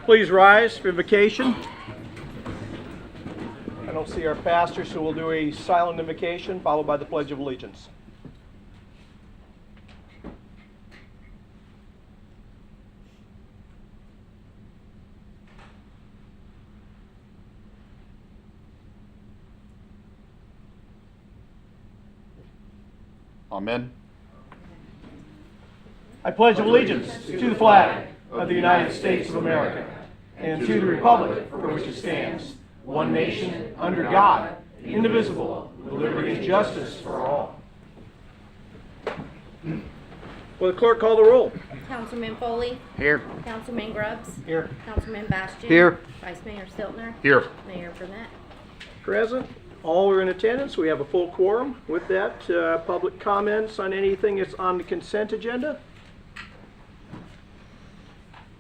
Please rise for invocation. I don't see our pastor, so we'll do a silent invocation followed by the Pledge of Allegiance. Amen. I pledge allegiance to the flag of the United States of America and to the republic for which it stands, one nation, under God, indivisible, with liberty and justice for all. Will the clerk call the roll? Councilman Foley, Here. Councilman Grubbs, Here. Councilman Bastian. Here. Vice Mayor Stiltner. Here. Mayor Burnett. Present. All are in attendance. We have a full quorum. With that, public comments on anything that's on the consent agenda?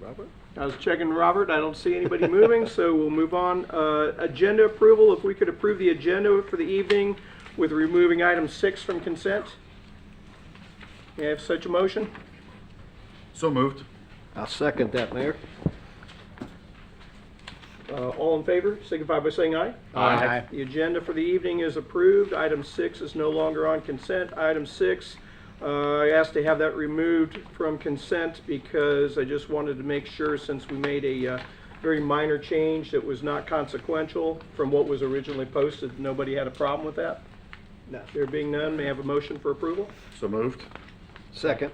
Robert? I was checking Robert. I don't see anybody moving, so we'll move on. Agenda approval, if we could approve the agenda for the evening with removing item 6 from consent. May I have such a motion? So moved. I'll second that, Mayor. All in favor, signify by saying aye. Aye. The agenda for the evening is approved. Item 6 is no longer on consent. Item 6, I asked to have that removed from consent because I just wanted to make sure, since we made a very minor change that was not consequential from what was originally posted, nobody had a problem with that. No. There being none, may I have a motion for approval? So moved. Second.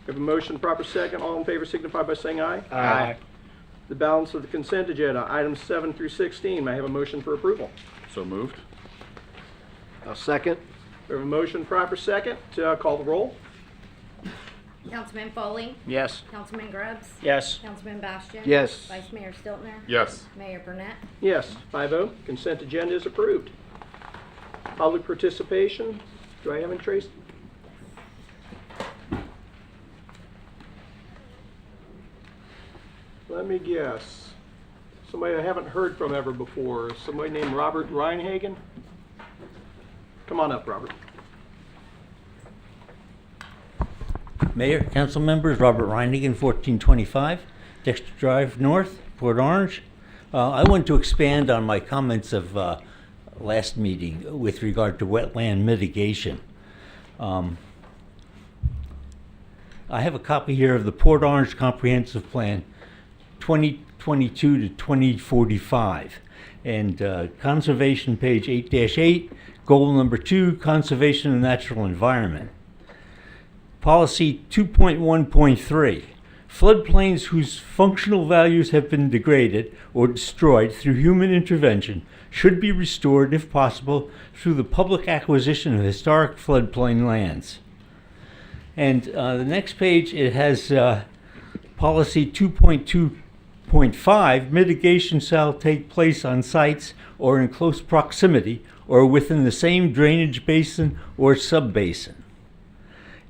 We have a motion, proper second. All in favor signify by saying aye. Aye. The balance of the consent agenda, items 7 through 16. May I have a motion for approval? So moved. I'll second. We have a motion, proper second. Call the roll. Councilman Foley, Yes. Councilman Grubbs, Yes. Councilman Bastian. Yes. Vice Mayor Stiltner. Yes. Mayor Burnett. Yes, 5-0. Consent agenda is approved. Public participation. Do I have any, Trace? Let me guess. Somebody I haven't heard from ever before. Somebody named Robert Reinhagen? Come on up, Robert. Mayor, council members, Robert Reinigen, 1425 Dexter Drive North, Port Orange. I want to expand on my comments of last meeting with regard to wetland mitigation. I have a copy here of the Port Orange Comprehensive Plan 2022 to 2045, and conservation page 8-8, goal number 2, conservation of natural environment. Policy 2.1.3, floodplains whose functional values have been degraded or destroyed through human intervention should be restored, if possible, through the public acquisition of historic floodplain lands. And the next page, it has policy 2.2.5, mitigation shall take place on sites or in close proximity or within the same drainage basin or sub-basin.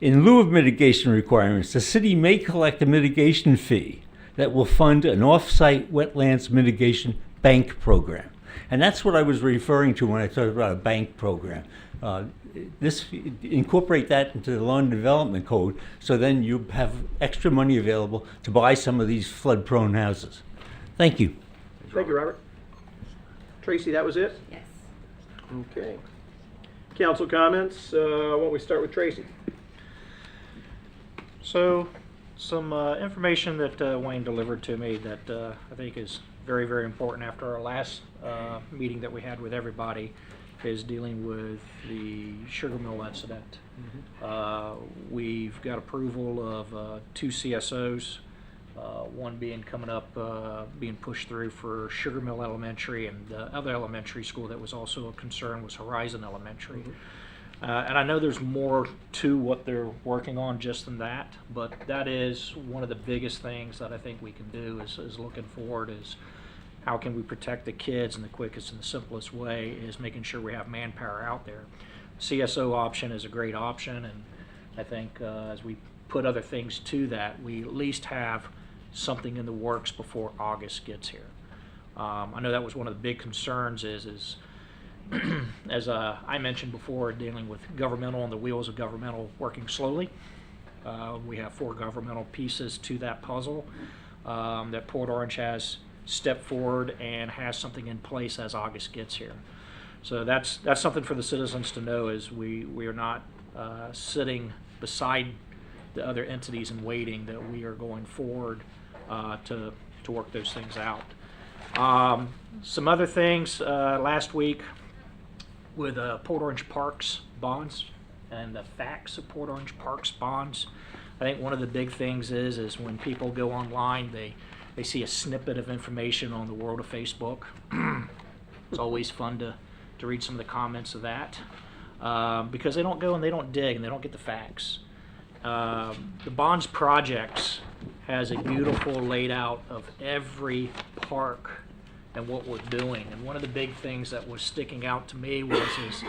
In lieu of mitigation requirements, the city may collect a mitigation fee that will fund an off-site wetlands mitigation bank program. And that's what I was referring to when I talked about a bank program. Incorporate that into the Land Development Code, so then you have extra money available to buy some of these flood-prone houses. Thank you. Thank you, Robert. Tracy, that was it? Yes. Okay. Council comments. Why don't we start with Tracy? So, some information that Wayne delivered to me that I think is very, very important after our last meeting that we had with everybody is dealing with the sugar mill incident. We've got approval of 2 CSOs, one being coming up, being pushed through for Sugar Mill Elementary, and the other elementary school that was also a concern was Horizon Elementary. And I know there's more to what they're working on just than that, but that is one of the biggest things that I think we can do is looking forward is how can we protect the kids in the quickest and the simplest way is making sure we have manpower out there. CSO option is a great option, and I think as we put other things to that, we at least have something in the works before August gets here. I know that was one of the big concerns is as I mentioned before, dealing with governmental and the wheels of governmental working slowly. We have 4 governmental pieces to that puzzle. that Port Orange has stepped forward and has something in place as August gets here. So that's something for the citizens to know, is we are not sitting beside the other entities and waiting, that we are going forward to work those things out. Some other things last week with Port Orange Parks bonds and the facts of Port Orange Parks bonds. I think one of the big things is when people go online, they see a snippet of information on the world of Facebook. It's always fun to read some of the comments of that, because they don't go and they don't dig and they don't get the facts. The Bonds Projects has a beautiful laid out of every park and what we're doing. And one of the big things that was sticking out to me is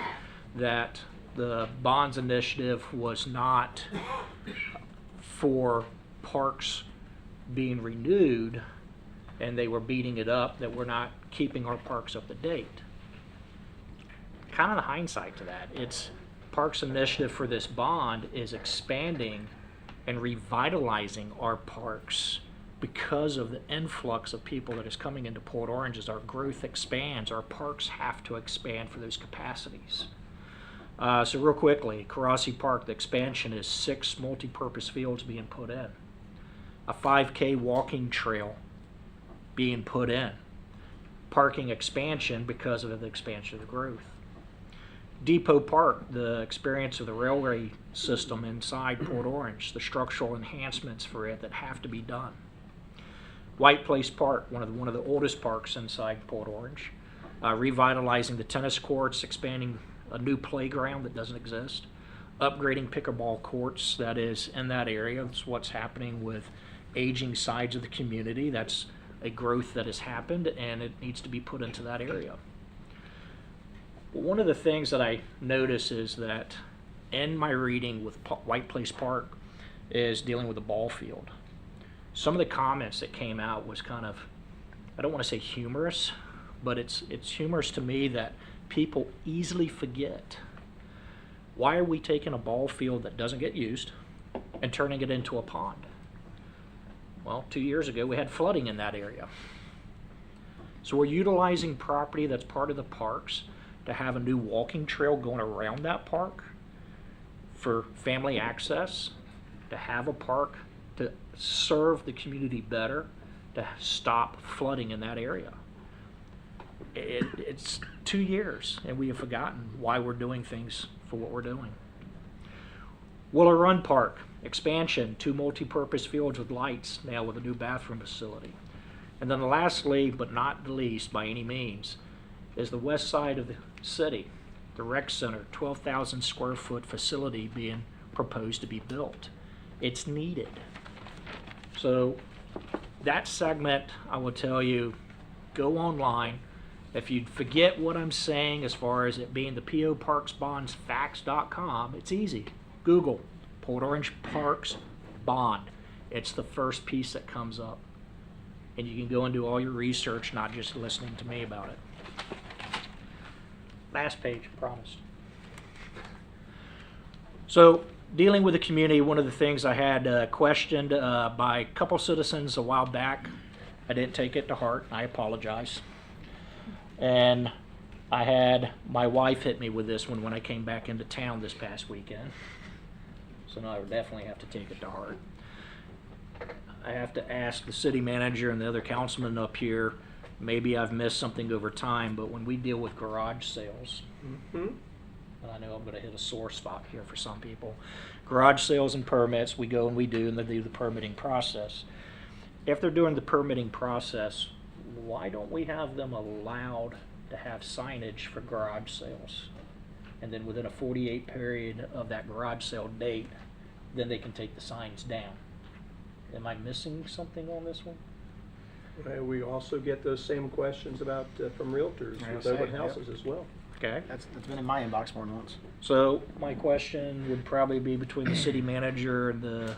that the Bonds Initiative was not for parks being renewed, and they were beating it up that we're not keeping our parks up to date. Kind of the hindsight to that. It's Parks Initiative for this bond is expanding and revitalizing our parks because of the influx of people that is coming into Port Orange. As our growth expands, our parks have to expand for those capacities. So real quickly, Karasi Park, the expansion is 6 multi-purpose fields being put in. A 5K walking trail being put in. Parking expansion because of the expansion of the growth. Depot Park, the experience of the railway system inside Port Orange, the structural enhancements for it that have to be done. White Place Park, one of the oldest parks inside Port Orange, revitalizing the tennis courts, expanding a new playground that doesn't exist, upgrading pickleball courts that is in that area. That's what's happening with aging sides of the community. That's a growth that has happened, and it needs to be put into that area. One of the things that I notice is that in my reading with White Place Park is dealing with the ball field. Some of the comments that came out was kind of, I don't want to say humorous, but it's humorous to me that people easily forget. Why are we taking a ball field that doesn't get used and turning it into a pond? Well, 2 years ago we had flooding in that area. So we're utilizing property that's part of the parks to have a new walking trail going around that park for family access, to have a park to serve the community better, to stop flooding in that area. It's 2 years, and we have forgotten why we're doing things for what we're doing. Willow Run Park, expansion, 2 multi-purpose fields with lights, now with a new bathroom facility. And then lastly, but not the least by any means, is the west side of the city, the rec center, 12,000 square foot facility being proposed to be built. It's needed. So that segment, I will tell you, go online. If you forget what I'm saying as far as it being the PO Parks Bonds facts.com, it's easy. Google Port Orange Parks Bond. It's the first piece that comes up. And you can go and do all your research, not just listening to me about it. Last page, promised. So, dealing with the community, one of the things I had questioned by a couple citizens a while back, I didn't take it to heart, I apologize. And I had my wife hit me with this one when I came back into town this past weekend. So now I would definitely have to take it to heart. I have to ask the city manager and the other councilman up here, maybe I've missed something over time, but when we deal with garage sales, and I know I'm going to hit a sore spot here for some people, garage sales and permits, we go and we do, and they do the permitting process. If they're doing the permitting process, why don't we have them allowed to have signage for garage sales? And then within a 48 period of that garage sale date, then they can take the signs down. Am I missing something on this one? We also get those same questions about from realtors with open houses as well. Okay. That's been in my inbox more than once. So my question would probably be between the city manager and the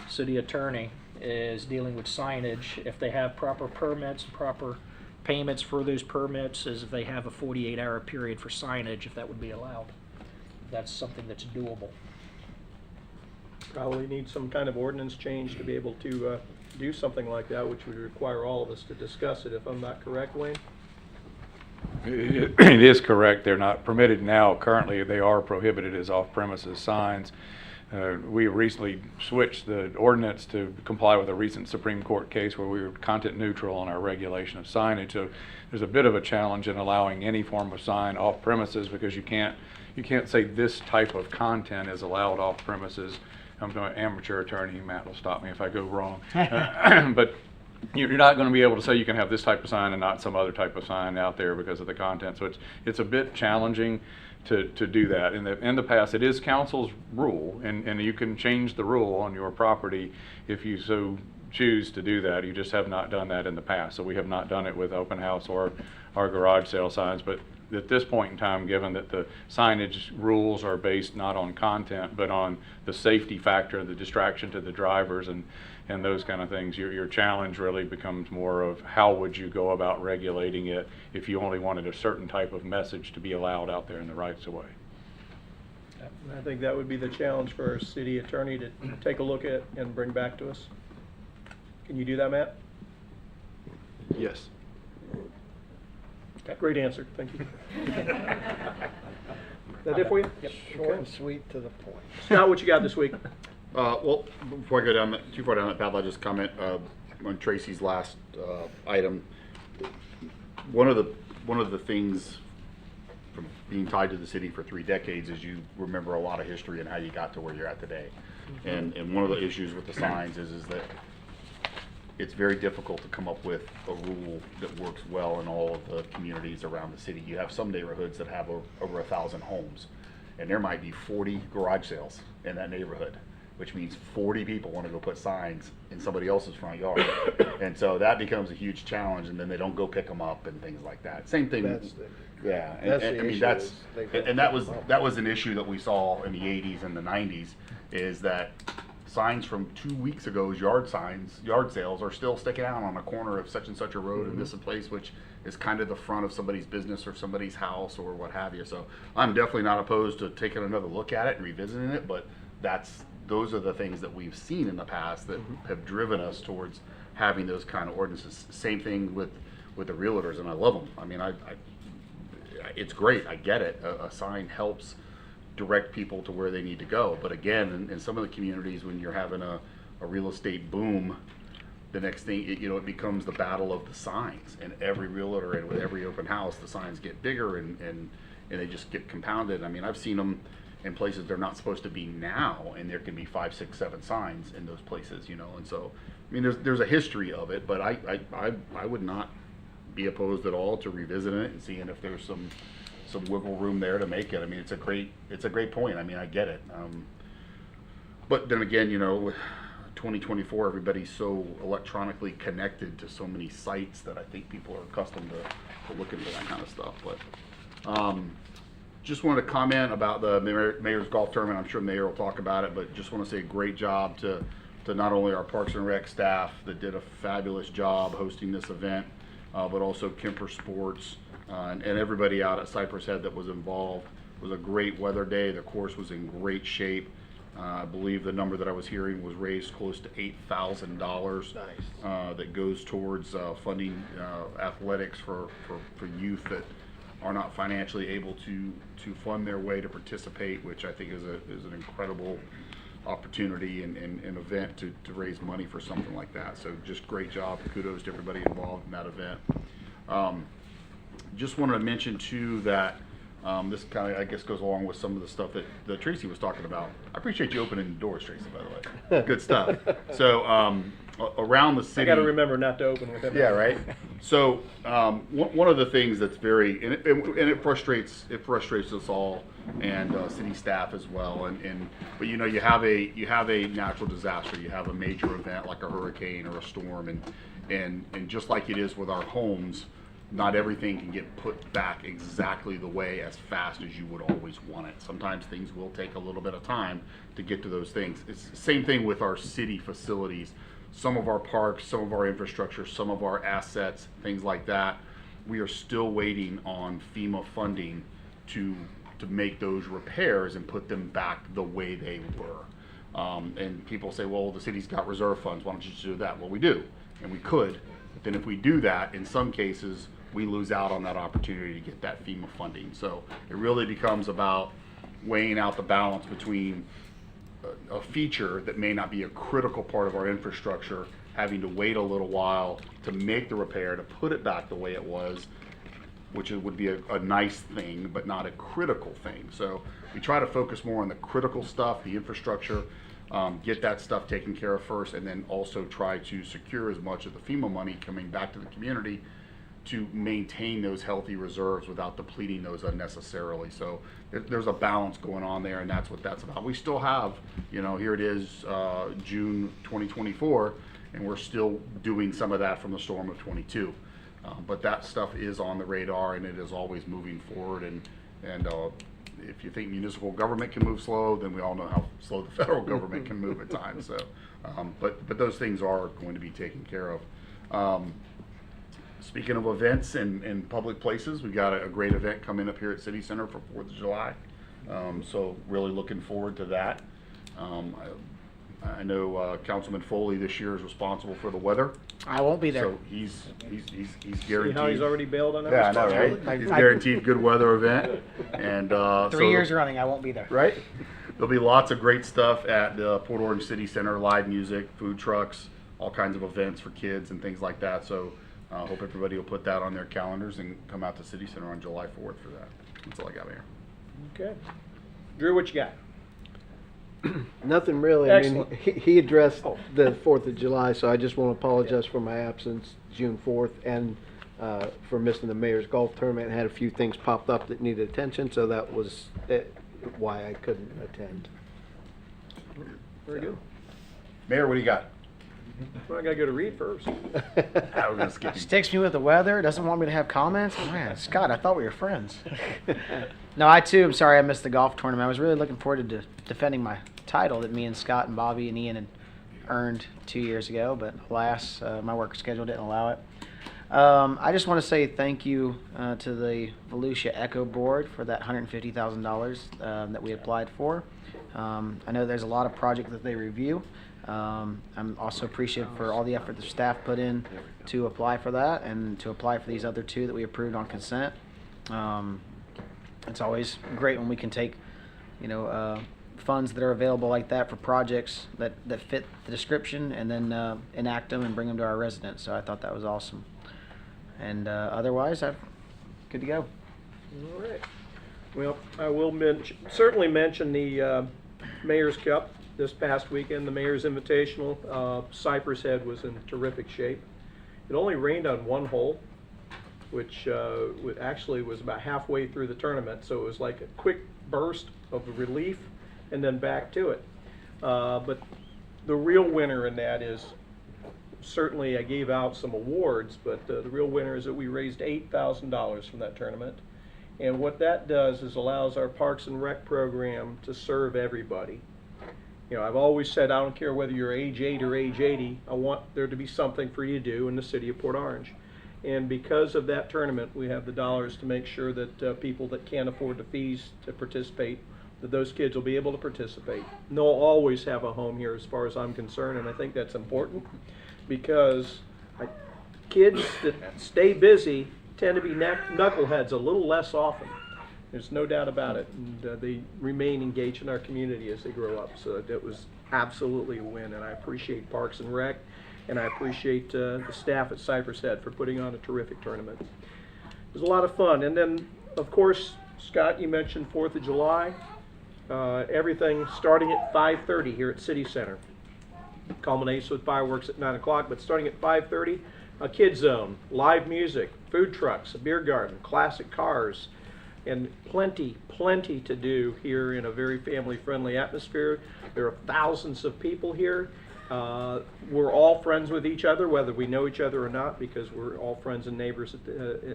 city attorney, is dealing with signage. If they have proper permits, proper payments for those permits, is if they have a 48-hour period for signage, if that would be allowed. That's something that's doable. Probably need some kind of ordinance change to be able to do something like that, which would require all of us to discuss it, if I'm not correct, Wayne? It is correct. They're not permitted now. Currently, they are prohibited as off-premises signs. We recently switched the ordinance to comply with a recent Supreme Court case where we were content neutral on our regulation of signage. So there's a bit of a challenge in allowing any form of sign off premises because you can't say this type of content is allowed off premises. I'm an amateur attorney. Matt will stop me if I go wrong. But you're not going to be able to say you can have this type of sign and not some other type of sign out there because of the content. So it's a bit challenging to do that. In the past, it is council's rule, and you can change the rule on your property if you so choose to do that. You just have not done that in the past. So we have not done it with open house or our garage sale signs. But at this point in time, given that the signage rules are based not on content but on the safety factor, the distraction to the drivers and those kind of things, your challenge really becomes more of how would you go about regulating it if you only wanted a certain type of message to be allowed out there in the rights of way. I think that would be the challenge for our city attorney to take a look at and bring back to us. Can you do that, Matt? Yes. Great answer, thank you. Is that it for you? Short and sweet to the point. Scott, what you got this week? Well, before I go down too far down that path, I'll just comment on Tracy's last item. One of the things from being tied to the city for 3 decades is you remember a lot of history and how you got to where you're at today. And one of the issues with the signs is that it's very difficult to come up with a rule that works well in all of the communities around the city. You have some neighborhoods that have over 1,000 homes, and there might be 40 garage sales in that neighborhood, which means 40 people want to go put signs in somebody else's front yard. And so that becomes a huge challenge, and then they don't go pick them up and things like that. Same thing. Yeah, that's the I mean, issue that's, is they don't and that pick was, 'em up. that was an issue that we saw in the 80s and the 90s, is that signs from 2 weeks ago's yard sales are still sticking out on a corner of such and such a road in this place, which is kind of the front of somebody's business or somebody's house or what have you. So I'm definitely not opposed to taking another look at it and revisiting it, but those are the things that we've seen in the past that have driven us towards having those kind of ordinances. Same thing with the realtors, and I love them. I mean, it's great. I get it. A sign helps direct people to where they need to go. But again, in some of the communities, when you're having a real estate boom, the next thing, it becomes the battle of the signs. And every realtor and with every open house, the signs get bigger and they just get compounded. I mean, I've seen them in places they're not supposed to be now, and there can be 5, 6, 7 signs in those places, And so, I mean, there's a history of it, but I would not be opposed at all to revisiting it and seeing if there's some wiggle room there to make it. I mean, it's a great point. I mean, I get it. But then again, 2024, everybody's so electronically connected to so many sites that I think people are accustomed to looking for that kind of stuff. But just wanted to comment about the Mayor's Golf Tournament. I'm sure the Mayor will talk about it, but just want to say great job to not only our Parks and Rec staff that did a fabulous job hosting this event, but also Kemper Sports, and everybody out at Cypress Head that was involved. It was a great weather day. The course was in great shape. I believe the number that I was hearing was raised close to $8,000. Nice. That goes towards funding athletics for youth that are not financially able to fund their way to participate, which I think is an incredible opportunity and event to raise money for something like that. So just great job. Kudos to everybody involved in that event. Just wanted to mention too that this kind of, I guess, goes along with some of the stuff that Tracy was talking about. I appreciate you opening the doors, Tracy, by the way. Good stuff. So around the city, I got to remember not to open with him. yeah, right. So one of the things that's very and it frustrates us all and city staff as well. But you have a natural disaster, you have a major event like a hurricane or a storm, and just like it is with our homes, not everything can get put back exactly the way as fast as you would always want it. Sometimes things will take a little bit of time to get to those things. It's the same thing with our city facilities. Some of our parks, some of our infrastructure, some of our assets, things like that, we are still waiting on FEMA funding to make those repairs and put them back the way they were. And people say, well, the city's got reserve funds, why don't you just do that? Well, we do, and we could, but then if we do that, in some cases, we lose out on that opportunity to get that FEMA funding. So it really becomes about weighing out the balance between a feature that may not be a critical part of our infrastructure, having to wait a little while to make the repair, to put it back the way it was, which would be a nice thing, but not a critical thing. So we try to focus more on the critical stuff, the infrastructure, get that stuff taken care of first, and then also try to secure as much of the FEMA money coming back to the community to maintain those healthy reserves without depleting those unnecessarily. So there's a balance going on there, and that's what that's about. We still have, here it is, June 2024, and we're still doing some of that from the storm of 22. But that stuff is on the radar, and it is always moving forward. And if you think municipal government can move slow, then we all know how slow the federal government can move at times. So, but those things are going to be taken care of. Speaking of events and public places, we've got a great event coming up here at City Center for 4th of July. So really looking forward to that. I know Councilman Foley this year is responsible for the weather. I won't be there. So he's See guaranteed. how he's already bailed on that? Yeah, I know, responsibility? right? He's guaranteed good weather event, and 3 years running, I won't be there. right? There'll be lots of great stuff at the Port Orange City Center, live music, food trucks, all kinds of events for kids and things like that. So I hope everybody will put that on their calendars and come out to City Center on July 4th for that. That's all I got here. Okay. Drew, what you got? Nothing really. I mean, Excellent. he addressed the 4th of July, so I just want to apologize for my absence June 4th and for missing the mayor's golf tournament. Had a few things popped up that needed attention, so that was why I couldn't attend. Very good. Mayor, what do you got? Well, I gotta go to Reed first. I was gonna skip you. Sticks me with the weather, doesn't want me to have comments. Man, Scott, I thought we were friends. No, I too am sorry I missed the golf tournament. I was really looking forward to defending my title that me and Scott and Bobby and Ian had earned 2 years ago, but alas, my work schedule didn't allow it. I just want to say thank you to the Volusia Echo Board for that $150,000 that we applied for. I know there's a lot of projects that they review. I'm also appreciative for all the effort the staff put in to apply for that and to apply for these other two that we approved on consent. It's always great when we can take, funds that are available like that for projects that fit the description and then enact them and bring them to our residents. So I thought that was awesome. And otherwise, I'm good to go. All right. Well, I will certainly mention the Mayor's Cup this past weekend, the Mayor's Invitational. Cypress Head was in terrific shape. It only rained on one hole, which actually was about halfway through the tournament, so it was like a quick burst of relief and then back to it. But the real winner in that is, certainly I gave out some awards, but the real winner is that we raised $8,000 from that tournament. And what that does is allows our Parks and Rec program to serve everybody. I've always said I don't care whether you're age 8 or age 80, I want there to be something for you to do in the city of Port Orange. And because of that tournament, we have the dollars to make sure that people that can't afford the fees to participate, that those kids will be able to participate. And they'll always have a home here as far as I'm concerned, and I think that's important because kids that stay busy tend to be knuckleheads a little less often. There's no doubt about it, and they remain engaged in our community as they grow up. So that was absolutely a win, and I appreciate Parks and Rec, and I appreciate the staff at Cypress Head for putting on a terrific tournament. It was a lot of fun, and then, of course, Scott, you mentioned 4th of July. Everything starting at 5:30 here at City Center. Culminates with fireworks at 9 o'clock, but starting at 5:30, a kid zone, live music, food trucks, a beer garden, classic cars, and plenty to do here in a very family-friendly atmosphere. There are thousands of people here. We're all friends with each other, whether we know each other or not, because we're all friends and neighbors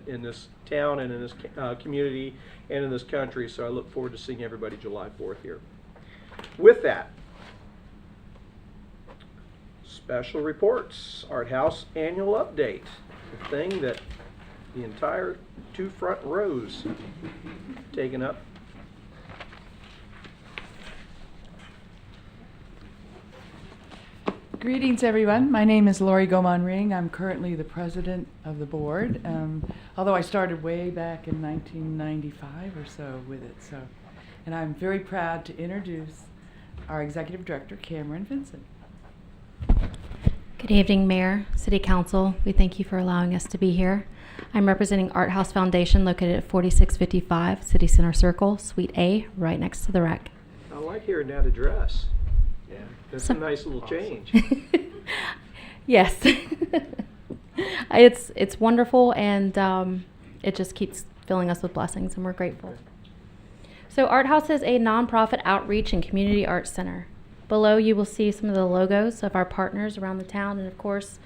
in this town and in this community and in this country. So I look forward to seeing everybody July 4th here. With that, special reports, Art House annual update, the thing that the entire 2 front rows taken up. Greetings, everyone. My name is Lori Gomon Ring. I'm currently the president of the board, although I started way back in 1995 or so with it. And I'm very proud to introduce our executive director, Cameron Vincent. Good evening, Mayor, City Council. We thank you for allowing us to be here. I'm representing Art House Foundation located at 4655 City Center Circle, Suite A, right next to the rec. I like hearing that address. Yeah. That's So- a nice little change. Yes. It's wonderful, and it just keeps filling us with blessings, and we're grateful. So Art House is a nonprofit outreach and community arts center. Below you will see some of the logos of our partners around the town, and of course,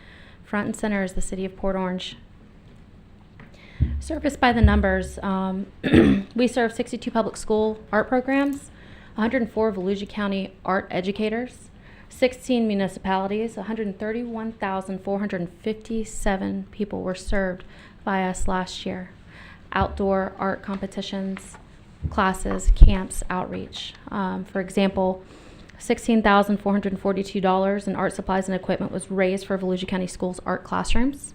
front and center is the city of Port Orange. Serviced by the numbers, we serve 62 public school art programs, 104 Volusia County art educators, 16 municipalities, 131,457 people were served by us last year. Outdoor art competitions, classes, camps, outreach. For example, $16,442 in art supplies and equipment was raised for Volusia County Schools art classrooms.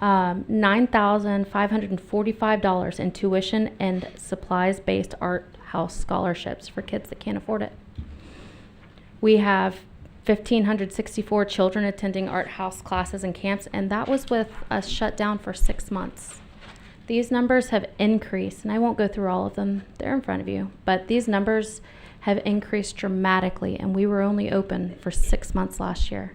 $9,545 in tuition and supplies-based art house scholarships for kids that can't afford it. We have 1,564 children attending art house classes and camps, and that was with us shut down for 6 months. These numbers have increased, and I won't go through all of them. They're in front of you. But these numbers have increased dramatically, and we were only open for 6 months last year.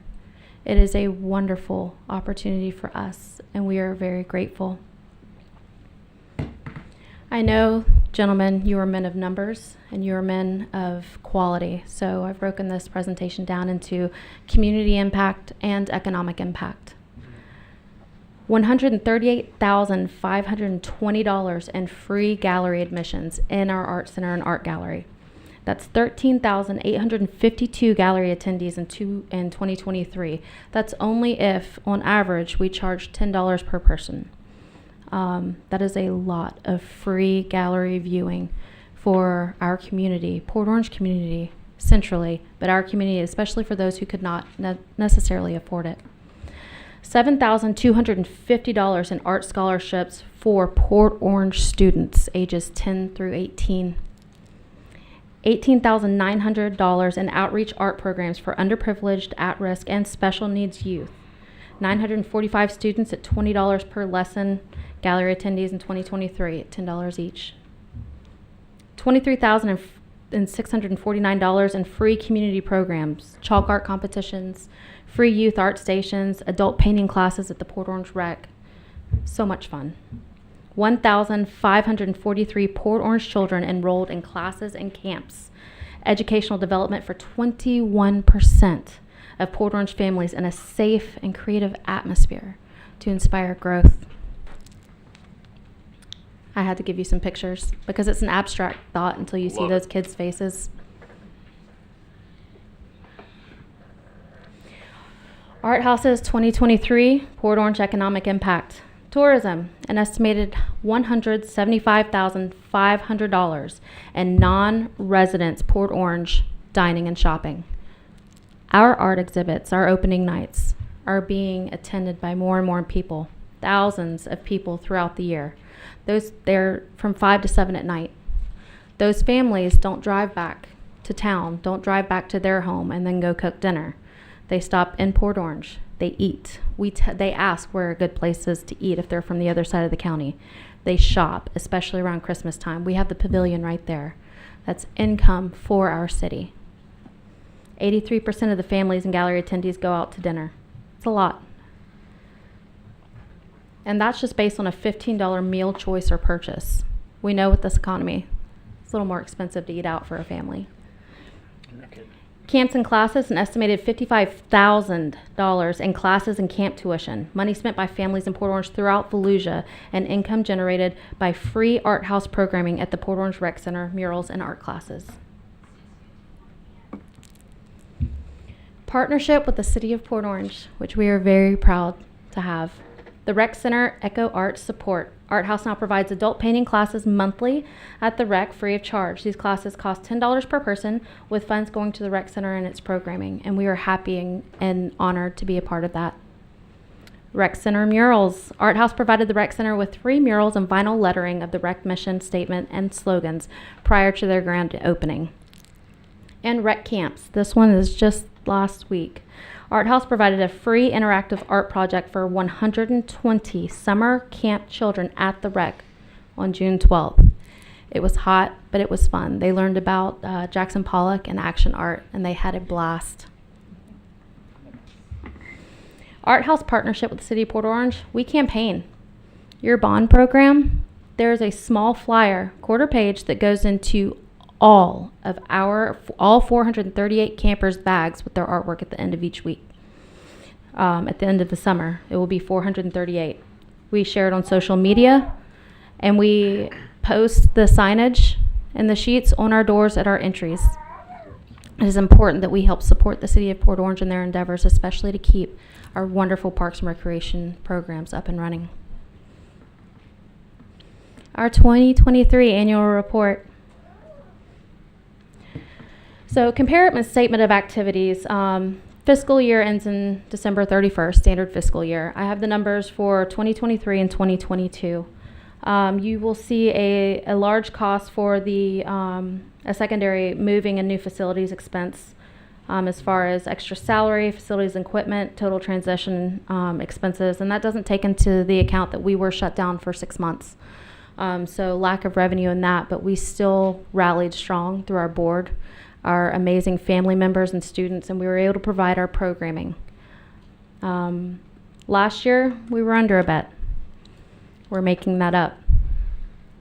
It is a wonderful opportunity for us, and we are very grateful. I know, gentlemen, you are men of numbers, and you are men of quality. So I've broken this presentation down into community impact and economic impact. $138,520 in free gallery admissions in our art center and art gallery. That's 13,852 gallery attendees in 2023. That's only if, on average, we charge $10 per person. That is a lot of free gallery viewing for our community, Port Orange community, centrally, but our community, especially for those who could not necessarily afford it. $7,250 in art scholarships for Port Orange students ages 10 through 18. $18,900 in outreach art programs for underprivileged, at-risk, and special needs youth. 945 students at $20 per lesson, gallery attendees in 2023 at $10 each. $23,649 in free community programs, chalk art competitions, free youth art stations, adult painting classes at the Port Orange Rec. So much fun. 1,543 Port Orange children enrolled in classes and camps. Educational development for 21% of Port Orange families in a safe and creative atmosphere to inspire growth. I had to give you some pictures because it's an abstract thought until you see Love those it. kids' faces. Art Houses 2023 Port Orange economic impact. Tourism, an estimated $175,500 in non-residents Port Orange dining and shopping. Our art exhibits, our opening nights, are being attended by more and more people, thousands of people throughout the year. They're from 5 to 7 at night. Those families don't drive back to town, don't drive back to their home and then go cook dinner. They stop in Port Orange. They eat. They ask where are good places to eat if they're from the other side of the county. They shop, especially around Christmas time. We have the pavilion right there. That's income for our city. 83% of the families and gallery attendees go out to dinner. It's a lot. And that's just based on a $15 meal choice or purchase. We know with this economy, it's a little more expensive to eat out for a family. Camps and classes, an estimated $55,000 in classes and camp tuition. Money spent by families in Port Orange throughout Volusia, and income generated by free art house programming at the Port Orange Rec Center, murals, and art classes. Partnership with the City of Port Orange, which we are very proud to have. The Rec Center Echo Arts support Art House now provides adult painting classes monthly at the rec free of charge. These classes cost $10 per person, with funds going to the rec center and its programming, and we are happy and honored to be a part of that. Rec Center murals. Art House provided the Rec Center with 3 murals and vinyl lettering of the rec mission statement and slogans prior to their grand opening. And rec camps. This one is just last week. Art House provided a free interactive art project for 120 summer camp children at the rec on June 12th. It was hot, but it was fun. They learned about Jackson Pollock and action art, and they had a blast. Art House partnership with the City of Port Orange, we campaign. Your bond program, there is a small flyer, quarter page, that goes into all 438 campers' bags with their artwork at the end of each week. At the end of the summer, it will be 438. We share it on social media, and we post the signage and the sheets on our doors at our entries. It is important that we help support the City of Port Orange in their endeavors, especially to keep our wonderful parks and recreation programs up and running. Our 2023 annual report. So, comparable statement of activities. Fiscal year ends in December 31st, standard fiscal year. I have the numbers for 2023 and 2022. You will see a large cost for the a secondary moving and new facilities expense, as far as extra salary, facilities and equipment, total transition expenses, and that doesn't take into the account that we were shut down for 6 months. So lack of revenue in that, but we still rallied strong through our board, our amazing family members and students, and we were able to provide our programming. Last year, we were under a bit. We're making that up.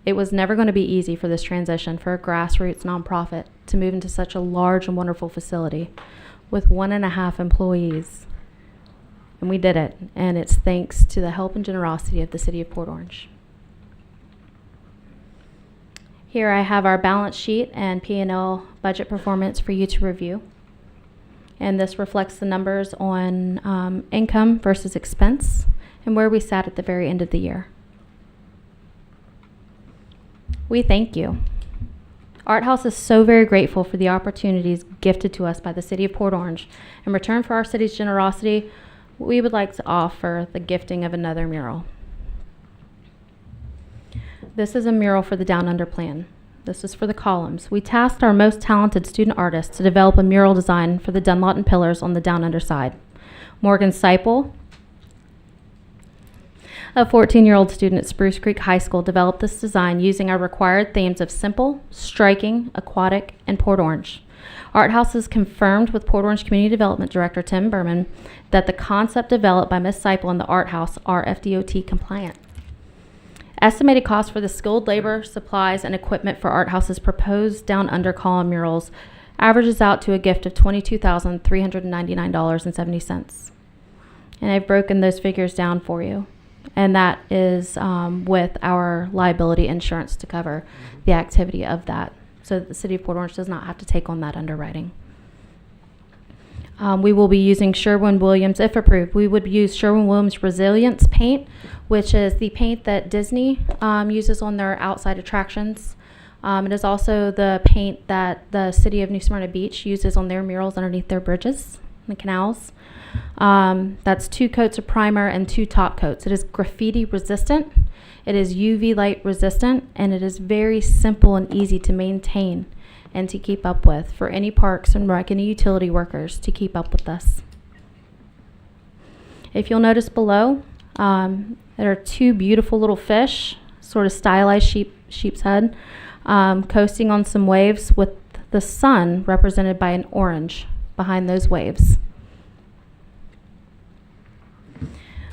It was never going to be easy for this transition for a grassroots nonprofit to move into such a large and wonderful facility with 1.5 employees. And we did it, and it's thanks to the help and generosity of the City of Port Orange. Here I have our balance sheet and P&L budget performance for you to review. And this reflects the numbers on income versus expense and where we sat at the very end of the year. We thank you. Art House is so very grateful for the opportunities gifted to us by the City of Port Orange. In return for our city's generosity, we would like to offer the gifting of another mural. This is a mural for the Down Under plan. This is for the columns. We tasked our most talented student artists to develop a mural design for the Dunlawton pillars on the Down Under side. Morgan Seipel, a 14-year-old student at Spruce Creek High School, developed this design using our required themes of simple, striking, aquatic, and Port Orange. Art House has confirmed with Port Orange Community Development Director Tim Berman that the concept developed by Ms. Seipel and the Art House are FDOT compliant. Estimated cost for the skilled labor, supplies, and equipment for Art House's proposed Down Under column murals averages out to a gift of $22,399.70. And I've broken those figures down for you. And that is with our liability insurance to cover the activity of that. So that the City of Port Orange does not have to take on that underwriting. We will be using Sherwin-Williams, if approved. We would use Sherwin-Williams Resilience paint, which is the paint that Disney uses on their outside attractions. It is also the paint that the City of New Smyrna Beach uses on their murals underneath their bridges, the canals. That's 2 coats of primer and 2 top coats. It is graffiti resistant, it is UV light resistant, and it is very simple and easy to maintain and to keep up with for any parks and rec, any utility workers to keep up with this. If you'll notice below, there are 2 beautiful little fish, sort of stylized sheep's head, coasting on some waves with the sun represented by an orange behind those waves.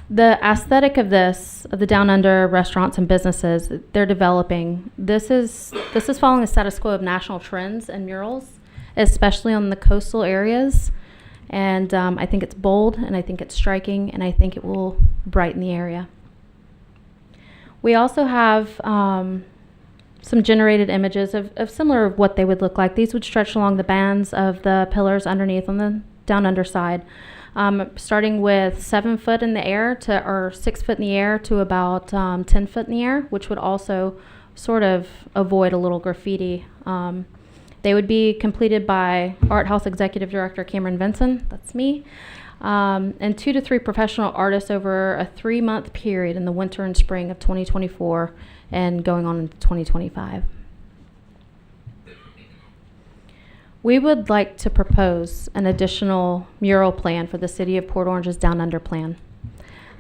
The aesthetic of the Down Under restaurants and businesses that they're developing, this is following the status quo of national trends and murals, especially on the coastal areas. And I think it's bold, and I think it's striking, and I think it will brighten the area. We also have some generated images of similar of what they would look like. These would stretch along the bands of the pillars underneath on the Down Under side. starting with 7 foot in the air or 6 foot in the air to about 10 foot in the air, which would also sort of avoid a little graffiti. They would be completed by Art House Executive Director Cameron Vinson, that's me, and 2 to 3 professional artists over a 3-month period in the winter and spring of 2024 and going on into 2025. We would like to propose an additional mural plan for the City of Port Orange's Down Under plan.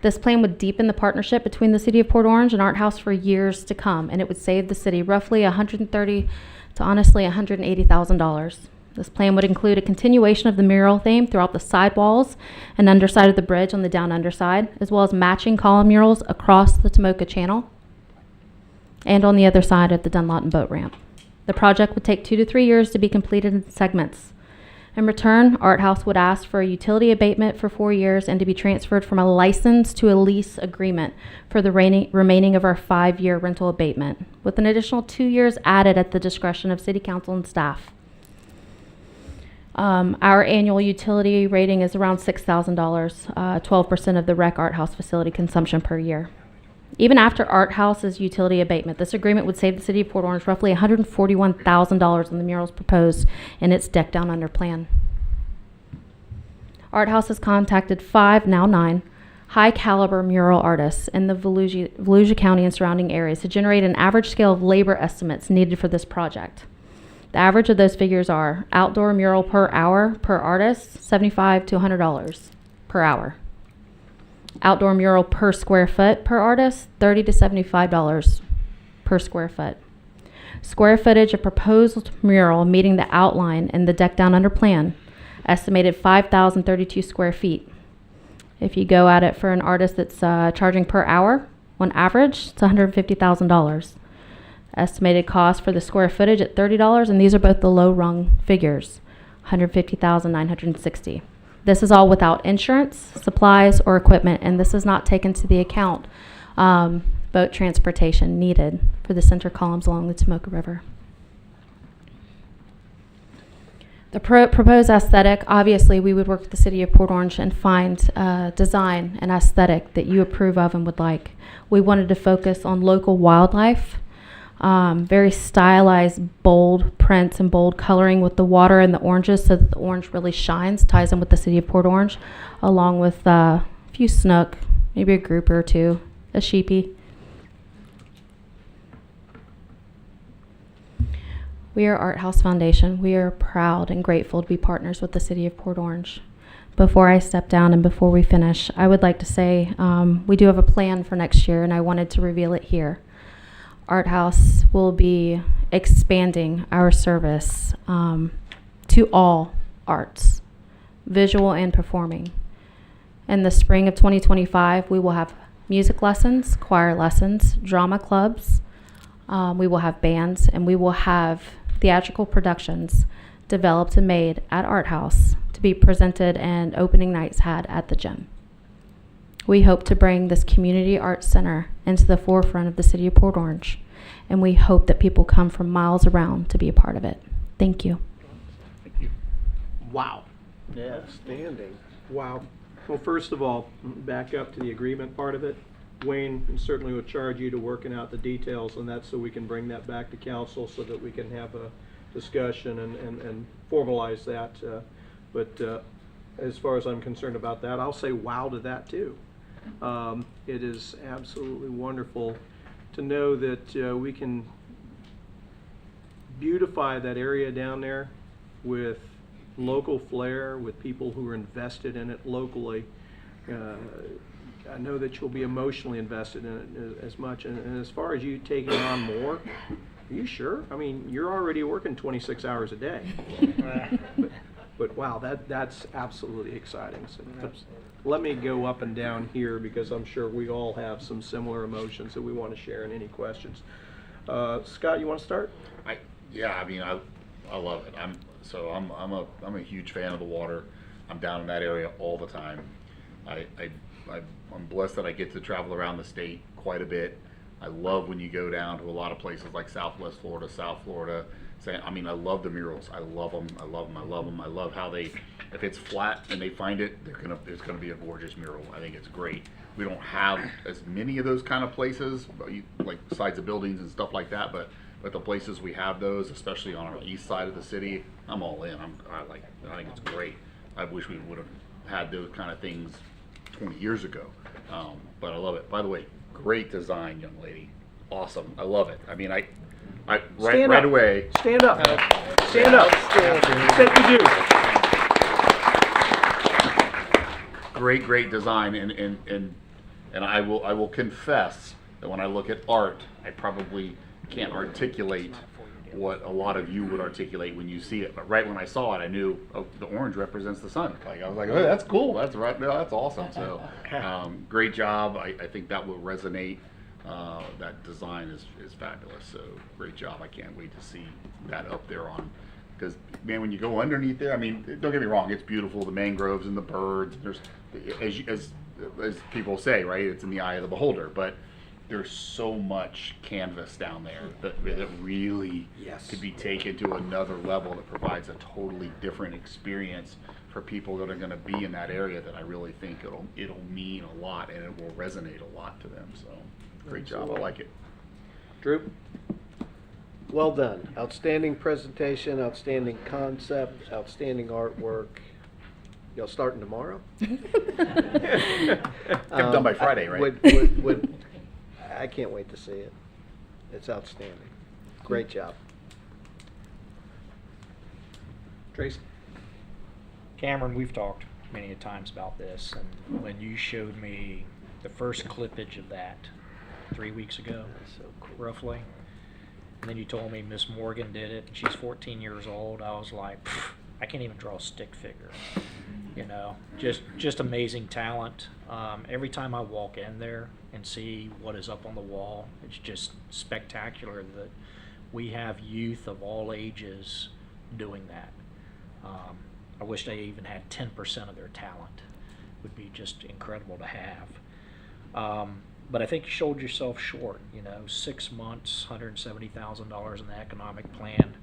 This plan would deepen the partnership between the City of Port Orange and Art House for years to come, and it would save the city roughly $130,000 to honestly $180,000. This plan would include a continuation of the mural theme throughout the sidewalls and underside of the bridge on the down underside, as well as matching column murals across the Tomoka Channel and on the other side of the Dunlawton boat ramp. The project would take 2 to 3 years to be completed in segments. In return, Art House would ask for a utility abatement for 4 years and to be transferred from a license to a lease agreement for the remaining of our 5-year rental abatement, with an additional 2 years added at the discretion of City Council and staff. Our annual utility rating is around $6,000, 12% of the Rec Art House facility consumption per year. Even after Art House's utility abatement, this agreement would save the City of Port Orange roughly $141,000 on the murals proposed in its Deck Down Under plan. Art House has contacted 5, now 9, high-caliber mural artists in the Volusia County and surrounding areas to generate an average scale of labor estimates needed for this project. The average of those figures are outdoor mural per hour per artist, $75 to $100 per hour. Outdoor mural per square foot per artist, $30 to $75 per square foot. Square footage of proposed mural meeting the outline in the Deck Down Under plan, estimated 5,032 square feet. If you go at it for an artist that's charging per hour, on average, it's $150,000. Estimated cost for the square footage at $30, and these are both the low rung figures, $150,960. This is all without insurance, supplies, or equipment, and this is not taken to the account boat transportation needed for the center columns along the Tomoka River. The proposed aesthetic, obviously, we would work with the City of Port Orange and find design and aesthetic that you approve of and would like. We wanted to focus on local wildlife, very stylized, bold prints and bold coloring with the water and the oranges so that the orange really shines, ties in with the City of Port Orange, along with a few snook, maybe a grouper or two, a sheepy. We are Art House Foundation. We are proud and grateful to be partners with the City of Port Orange. Before I step down and before we finish, I would like to say we do have a plan for next year, and I wanted to reveal it here. Art House will be expanding our service to all arts, visual and performing. In the spring of 2025, we will have music lessons, choir lessons, drama clubs. We will have bands, and we will have theatrical productions developed and made at Art House to be presented and opening nights had at the gym. We hope to bring this community arts center into the forefront of the City of Port Orange, and we hope that people come from miles around to be a part of it. Thank you. Wow. Yeah. Outstanding. Wow. Well, first of all, back up to the agreement part of it. Wayne certainly would charge you to working out the details on that so we can bring that back to council so that we can have a discussion and formalize that. But as far as I'm concerned about that, I'll say wow to that too. It is absolutely wonderful to know that we can beautify that area down there with local flair, with people who are invested in it locally. I know that you'll be emotionally invested in it as much. And as far as you taking on more, are you sure? I mean, you're already working 26 hours a day. But wow, that's absolutely exciting. So let me go up and down here because I'm sure we all have some similar emotions that we want to share. And any questions? Scott, you want to start? I love it. I'm a huge fan of the water. I'm down in that area all the time. I'm blessed that I get to travel around the state quite a bit. I love when you go down to a lot of places like Southwest Florida, South Florida. I love the murals. I love them. I love them. I love them. I love how they if it's flat and they find it, it's gonna be a gorgeous mural. I think it's great. We don't have as many of those kind of places, but like sides of buildings and stuff like that, but the places we have those, especially on our east side of the city, I'm all in. I think it's great. I wish we would have had those kind of things 20 years ago. But I love it. By the way, great design, young lady. Awesome. I love it. I mean, Stand right up. away. Stand up. Stand up. Said you do. Great design, and I will confess that when I look at art, I probably can't articulate what a lot of you would articulate when you see it. But right when I saw it, I knew, oh, the orange represents the sun. Like, I was like, oh, that's cool. That's right. No, that's awesome. So, great job. I think that will resonate. That design is fabulous. So great job. I can't wait to see that up there on, because man, when you go underneath there, I mean, don't get me wrong, it's beautiful, the mangroves and the birds. There's, as people say, right, it's in the eye of the beholder, but there's so much canvas down there that really could be taken to another level that provides a totally different experience for people that are going to be in that area, that I really think it'll mean a lot and it will resonate a lot to them. So great job. I like it. Drew? Well done. Outstanding presentation, outstanding concept, outstanding artwork. Y'all starting tomorrow? Done by Friday, right? I can't wait to see it. It's outstanding. Great job. Tracy? Cameron, we've talked many a times about this, and when you showed me the first clippage of that 3 weeks ago, roughly, and then you told me Miss Morgan did it, and she's 14 years old, I was like, I can't even draw a stick figure. You know, just amazing talent. Every time I walk in there and see what is up on the wall, it's just spectacular that we have youth of all ages doing that. I wish they even had 10% of their talent. It would be just incredible to have. But I think you sold yourself short. You know, 6 months, $170,000 in the economic plan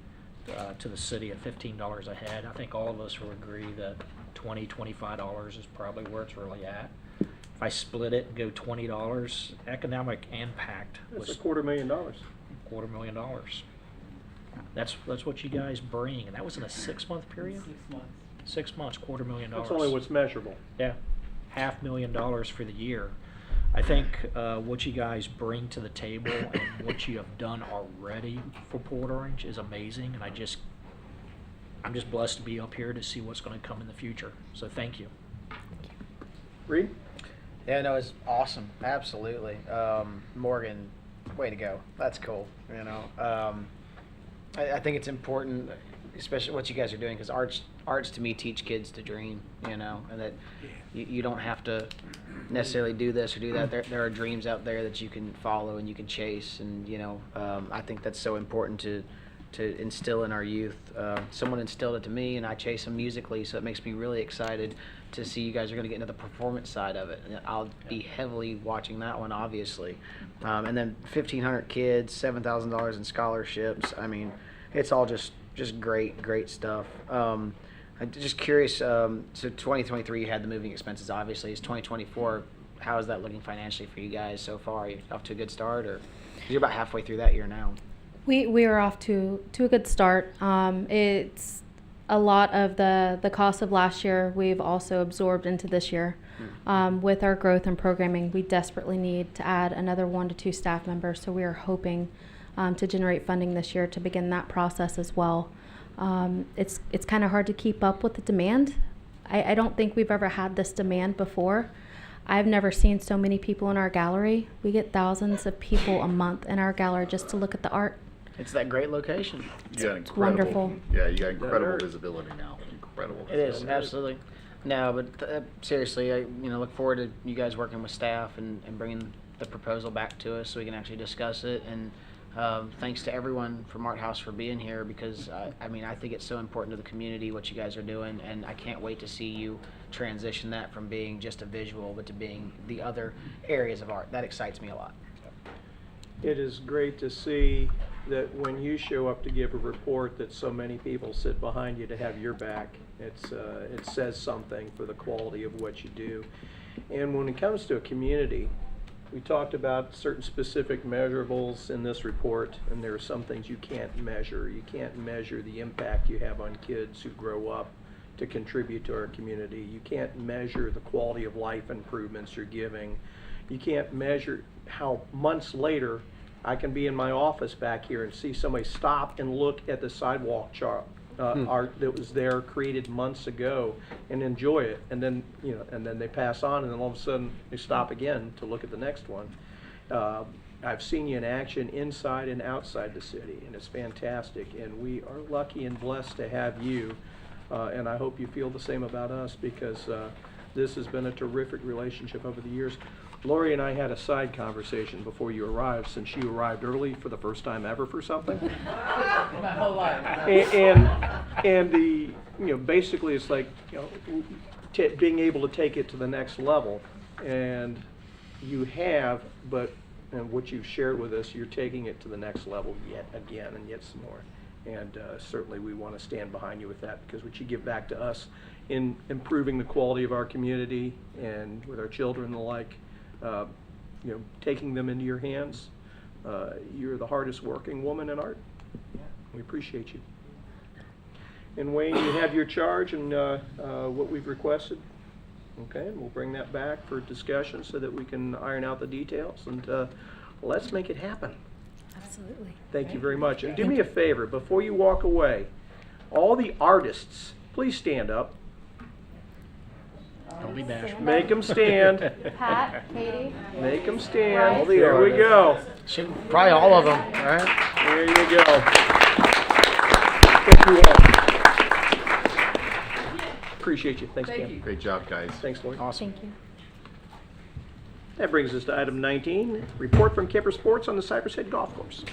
to the city at $15 a head. I think all of us will agree that $20, $25 is probably where it's really at. If I split it and go $20, economic impact That's was $250,000. $250,000. That's what you guys bring, and that was in a 6-month period. 6 months, $250,000. That's only what's measurable. Yeah, $500,000 for the year. I think what you guys bring to the table and what you have done already for Port Orange is amazing, and I'm just blessed to be up here to see what's going to come in the future. So thank you. Reed? Yeah, no, it's awesome. Absolutely. Morgan, way to go. That's cool. You know, I think it's important, especially what you guys are doing, because arts to me teach kids to dream, you know, and that you don't have to necessarily do this or do that. There are dreams out there that you can follow and you can chase, and you know, I think that's so important to instill in our youth. Someone instilled it to me, and I chase them musically, so it makes me really excited to see you guys are going to get into the performance side of it. And I'll be heavily watching that one, obviously. And then 1,500 kids, $7,000 in scholarships. I mean, it's all just great stuff. I'm just curious, so 2023 you had the moving expenses, obviously. Is 2024, how is that looking financially for you guys so far? Are you off to a good start, or you're about halfway through that year now? We are off to a good start. It's a lot of the cost of last year we've also absorbed into this year. With our growth and programming, we desperately need to add another 1 to 2 staff members, so we are hoping to generate funding this year to begin that process as well. It's kind of hard to keep up with the demand. I don't think we've ever had this demand before. I've never seen so many people in our gallery. We get thousands of people a month in our gallery just to look at the art. It's that great location. You got It's wonderful. Yeah, you got incredible visibility now. Incredible. It is, visibility. absolutely. No, but seriously, I look forward to you guys working with staff and bringing the proposal back to us so we can actually discuss it. And thanks to everyone from Art House for being here, because I think it's so important to the community what you guys are doing, and I can't wait to see you transition that from being just a visual but to being the other areas of art. That excites me a lot. It is great to see that when you show up to give a report that so many people sit behind you to have your back. It says something for the quality of what you do. And when it comes to a community, we talked about certain specific measurables in this report, and there are some things you can't measure. You can't measure the impact you have on kids who grow up to contribute to our community. You can't measure the quality of life improvements you're giving. You can't measure how months later I can be in my office back here and see somebody stop and look at the sidewalk chart, art that was there created months ago and enjoy it, and then and then they pass on, and then all of a sudden they stop again to look at the next one. I've seen you in action inside and outside the city, and it's fantastic, and we are lucky and blessed to have you, and I hope you feel the same about us, because this has been a terrific relationship over the years. Lori and I had a side conversation before you arrived, since you arrived early for the first time ever for something. My whole life. And the, basically it's like, being able to take it to the next level. And you have, and what you've shared with us, you're taking it to the next level yet again and yet some more. And certainly we want to stand behind you with that, because what you give back to us in improving the quality of our community and with our children and the like, taking them into your hands. You're the hardest working woman in art. We appreciate you. And Wayne, you have your charge and what we've requested. Okay, and we'll bring that back for discussion so that we can iron out the details, and let's make it happen. Absolutely. Thank you very much. And do me a favor, before you walk away, all the artists, please stand up. Don't be bashful. Make them stand. Pat, Katie. Make them stand. All the There we go. Probably all of them, right? There you go. Thank you all. Appreciate you. Thanks, Thank Cam. you. Great job, guys. Thanks, Lori. Awesome. Thank you. That brings us to item 19, report from Kemper Sports on the Cypress Head Golf Course.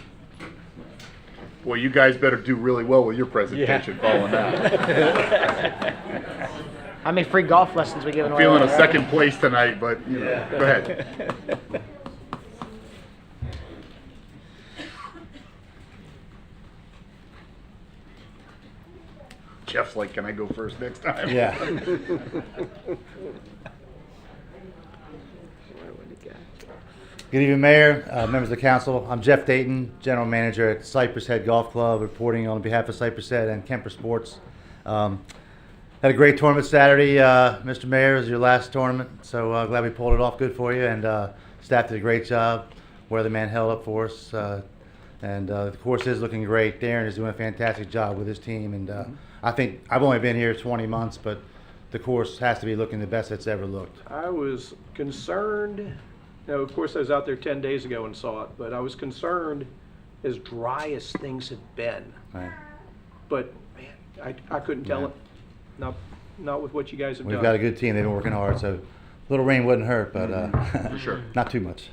Boy, you guys better do really well with your presentation following that. How many free golf lessons we giving away? Feeling a right? second place tonight, but go ahead. Jeff's like, can I go first next time? Yeah. Good evening, Mayor, members of the council. I'm Jeff Dayton, General Manager at Cypress Head Golf Club, reporting on behalf of Cypress Head and Kemper Sports. Had a great tournament Saturday, Mr. Mayor. It was your last tournament, so glad we pulled it off good for you, and staff did a great job. Weatherman held up for us, and the course is looking great. Darren is doing a fantastic job with his team, and I think I've only been here 20 months, but the course has to be looking the best it's ever looked. I was concerned, of course I was out there 10 days ago and saw it, but I was concerned as dry as things had been. Right. But man, I couldn't tell it. Not with what you guys have We've done. got a good team. They've been working hard, so a little rain wouldn't hurt, but For sure. not too much.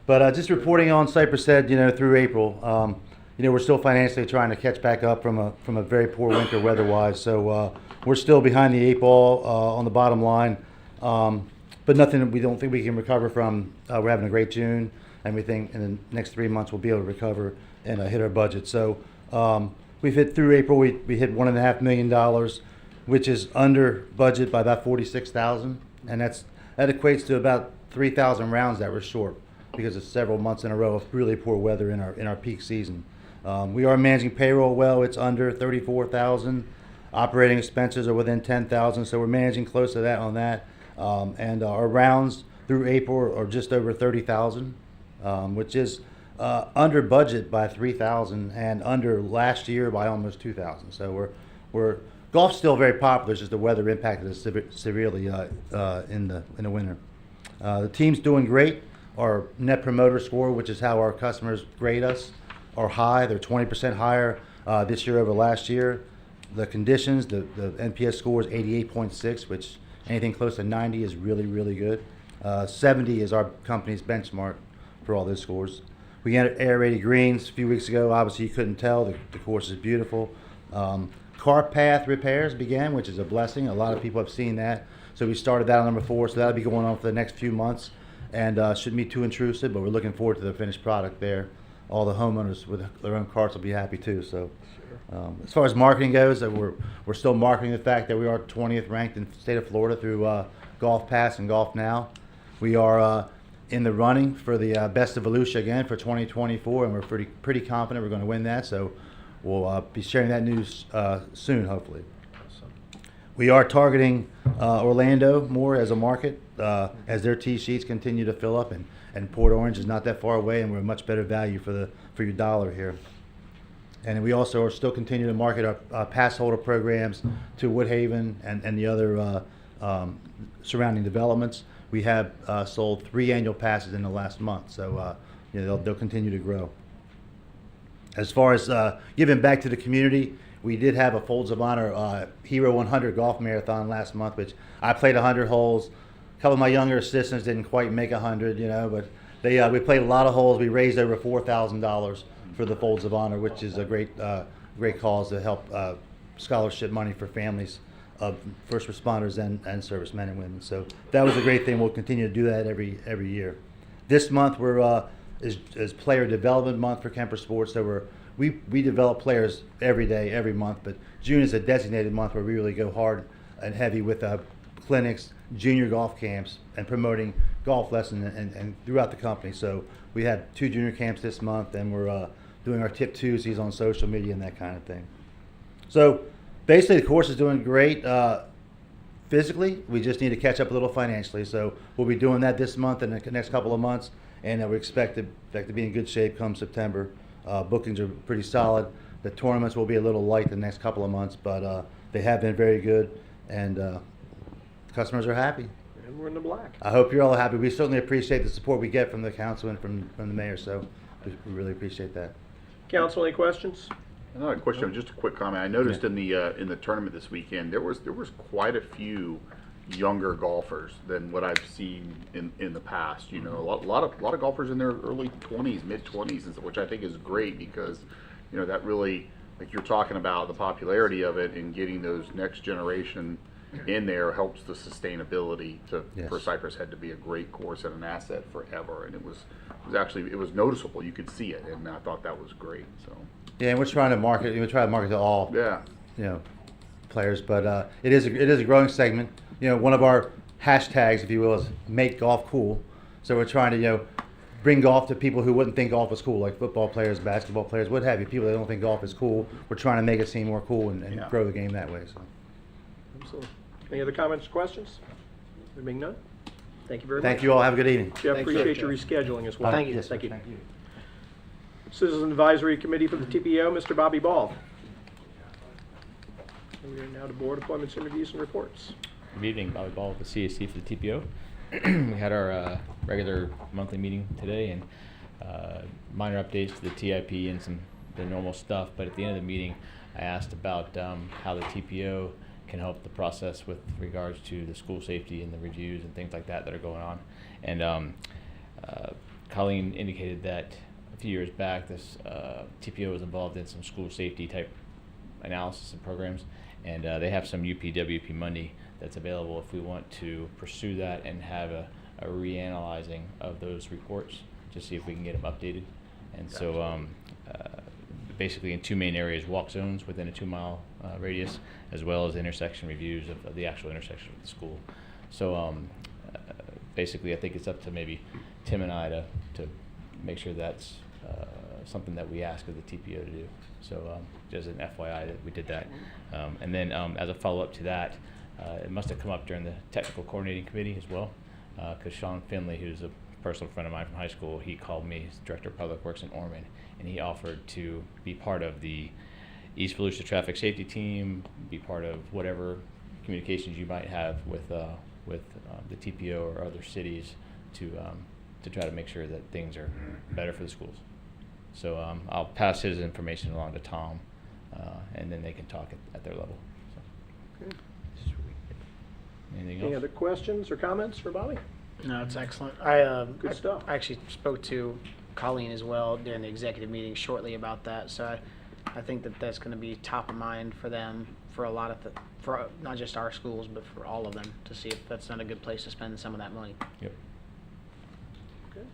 But just reporting on Cypress Head, through April, we're still financially trying to catch back up from a very poor winter weather-wise. So we're still behind the 8 ball on the bottom line, but nothing that we don't think we can recover from. We're having a great June, and we think in the next 3 months we'll be able to recover and hit our budget. So we've hit through April. We hit $1.5 million, which is under budget by about 46,000, and that equates to about 3,000 rounds that we're short because of several months in a row of really poor weather in our peak season. We are managing payroll well. It's under 34,000. Operating expenses are within 10,000, so we're managing close to that on that. And our rounds through April are just over 30,000, which is under budget by 3,000 and under last year by almost 2,000. So golf's still very popular. It's just the weather impacted us severely in the winter. The team's doing great. Our Net Promoter Score, which is how our customers grade us, are high. They're 20% higher this year over last year. The conditions, the NPS score is 88.6, which anything close to 90 is really, really good. 70 is our company's benchmark for all those scores. We entered aerated greens a few weeks ago. Obviously, you couldn't tell. The course is beautiful. Car path repairs began, which is a blessing. A lot of people have seen that. So we started that on number 4, so that'll be going on for the next few months. And shouldn't be too intrusive, but we're looking forward to the finished product there. all the homeowners with their own carts will be happy too. So, as far as marketing goes, we're still marketing the fact that we are 20th ranked in the state of Florida through Golf Pass and Golf Now. We are in the running for the Best of Volusia again for 2024, and we're pretty confident we're going to win that. So, we'll be sharing that news soon, hopefully. We are targeting Orlando more as a market as their tee sheets continue to fill up, and Port Orange is not that far away, and we're a much better value for your dollar here. And we also are still continuing to market our pass holder programs to Woodhaven and the other surrounding developments. We have sold 3 annual passes in the last month, so they'll continue to grow. As far as giving back to the community, we did have a Folds of Honor Hero 100 golf marathon last month, which I played 100 holes. A couple of my younger assistants didn't quite make 100, but we played a lot of holes. We raised over $4,000 for the Folds of Honor, which is a great cause to help scholarship money for families of first responders and servicemen and women. So that was a great thing. We'll continue to do that every year. This month is Player Development Month for Kemper Sports. So we develop players every day, every month, but June is a designated month where we really go hard and heavy with clinics, junior golf camps, and promoting golf lessons and throughout the company. So we had 2 junior camps this month, and we're doing our Tip Tuesdays on social media and that kind of thing. So basically the course is doing great physically. We just need to catch up a little financially. So we'll be doing that this month and the next couple of months, and we expect to be in good shape come September. Bookings are pretty solid. The tournaments will be a little light the next couple of months, but they have been very good, and customers are happy. And we're in the black. I hope you're all happy. We certainly appreciate the support we get from the council and from the mayor, so we really appreciate that. Council, any questions? Another question, just a quick comment. I noticed in the tournament this weekend there was quite a few younger golfers than what I've seen in the past. A lot of golfers in their early 20s, mid 20s, and stuff, which I think is great because that really, like you're talking about the popularity of it and getting those next generation in there helps the sustainability for Cypress Head to be a great course and an asset forever. And it was noticeable. You could see it, and I thought that was great. So Yeah, and we're trying to market. We try to market to all players, but it is a growing segment. One of our hashtags, if you will, is "Make Golf Cool." So we're trying to bring golf to people who wouldn't think golf was cool, like football players, basketball players, what have you. People that don't think golf is cool. We're trying to make it seem more cool and grow the game that way. So. Absolutely. Any other comments or questions? There being none? Thank you very much. Thank you all. Have a good evening. Jeff, Thank you. appreciate your rescheduling as well. Thank you. Yes, sir. Thank you. Thank you. Citizen Advisory Committee for the TPO, Mr. Bobby Ball. We are now to board appointments, interviews, and reports. Good evening, Bobby Ball with the CAC for the TPO. We had our regular monthly meeting today, and minor updates to the TIP and the normal stuff. But at the end of the meeting, I asked about how the TPO can help the process with regards to the school safety and the reviews and things like that are going on. And Colleen indicated that a few years back, this TPO was involved in some school safety type analysis and programs, and they have some UPWP money that's available if we want to pursue that and have a reanalyzing of those reports to see if we can get them updated. And so basically in 2 main areas, walk zones within a 2-mile radius, as well as intersection reviews of the actual intersection of the school. So basically I think it's up to maybe Tim and I to make sure that's something that we ask of the TPO to do. So just an FYI that we did that. And then as a follow-up to that, it must have come up during the technical coordinating committee as well, because Sean Finley, who's a personal friend of mine from high school, he called me, he's director of public works in Ormond, and he offered to be part of the East Volusia traffic safety team, be part of whatever communications you might have with the TPO or other cities to try to make sure that things are better for the schools. So I'll pass his information along to Tom, and then they can talk at their level. So. Okay. Anything Any else? other questions or comments for Bobby? No, it's excellent. Good stuff. I actually spoke to Colleen as well during the executive meeting shortly about that. So I think that that's going to be top of mind for them for a lot of for not just our schools but for all of them to see if that's not a good place to spend some of that money. Yep. Okay.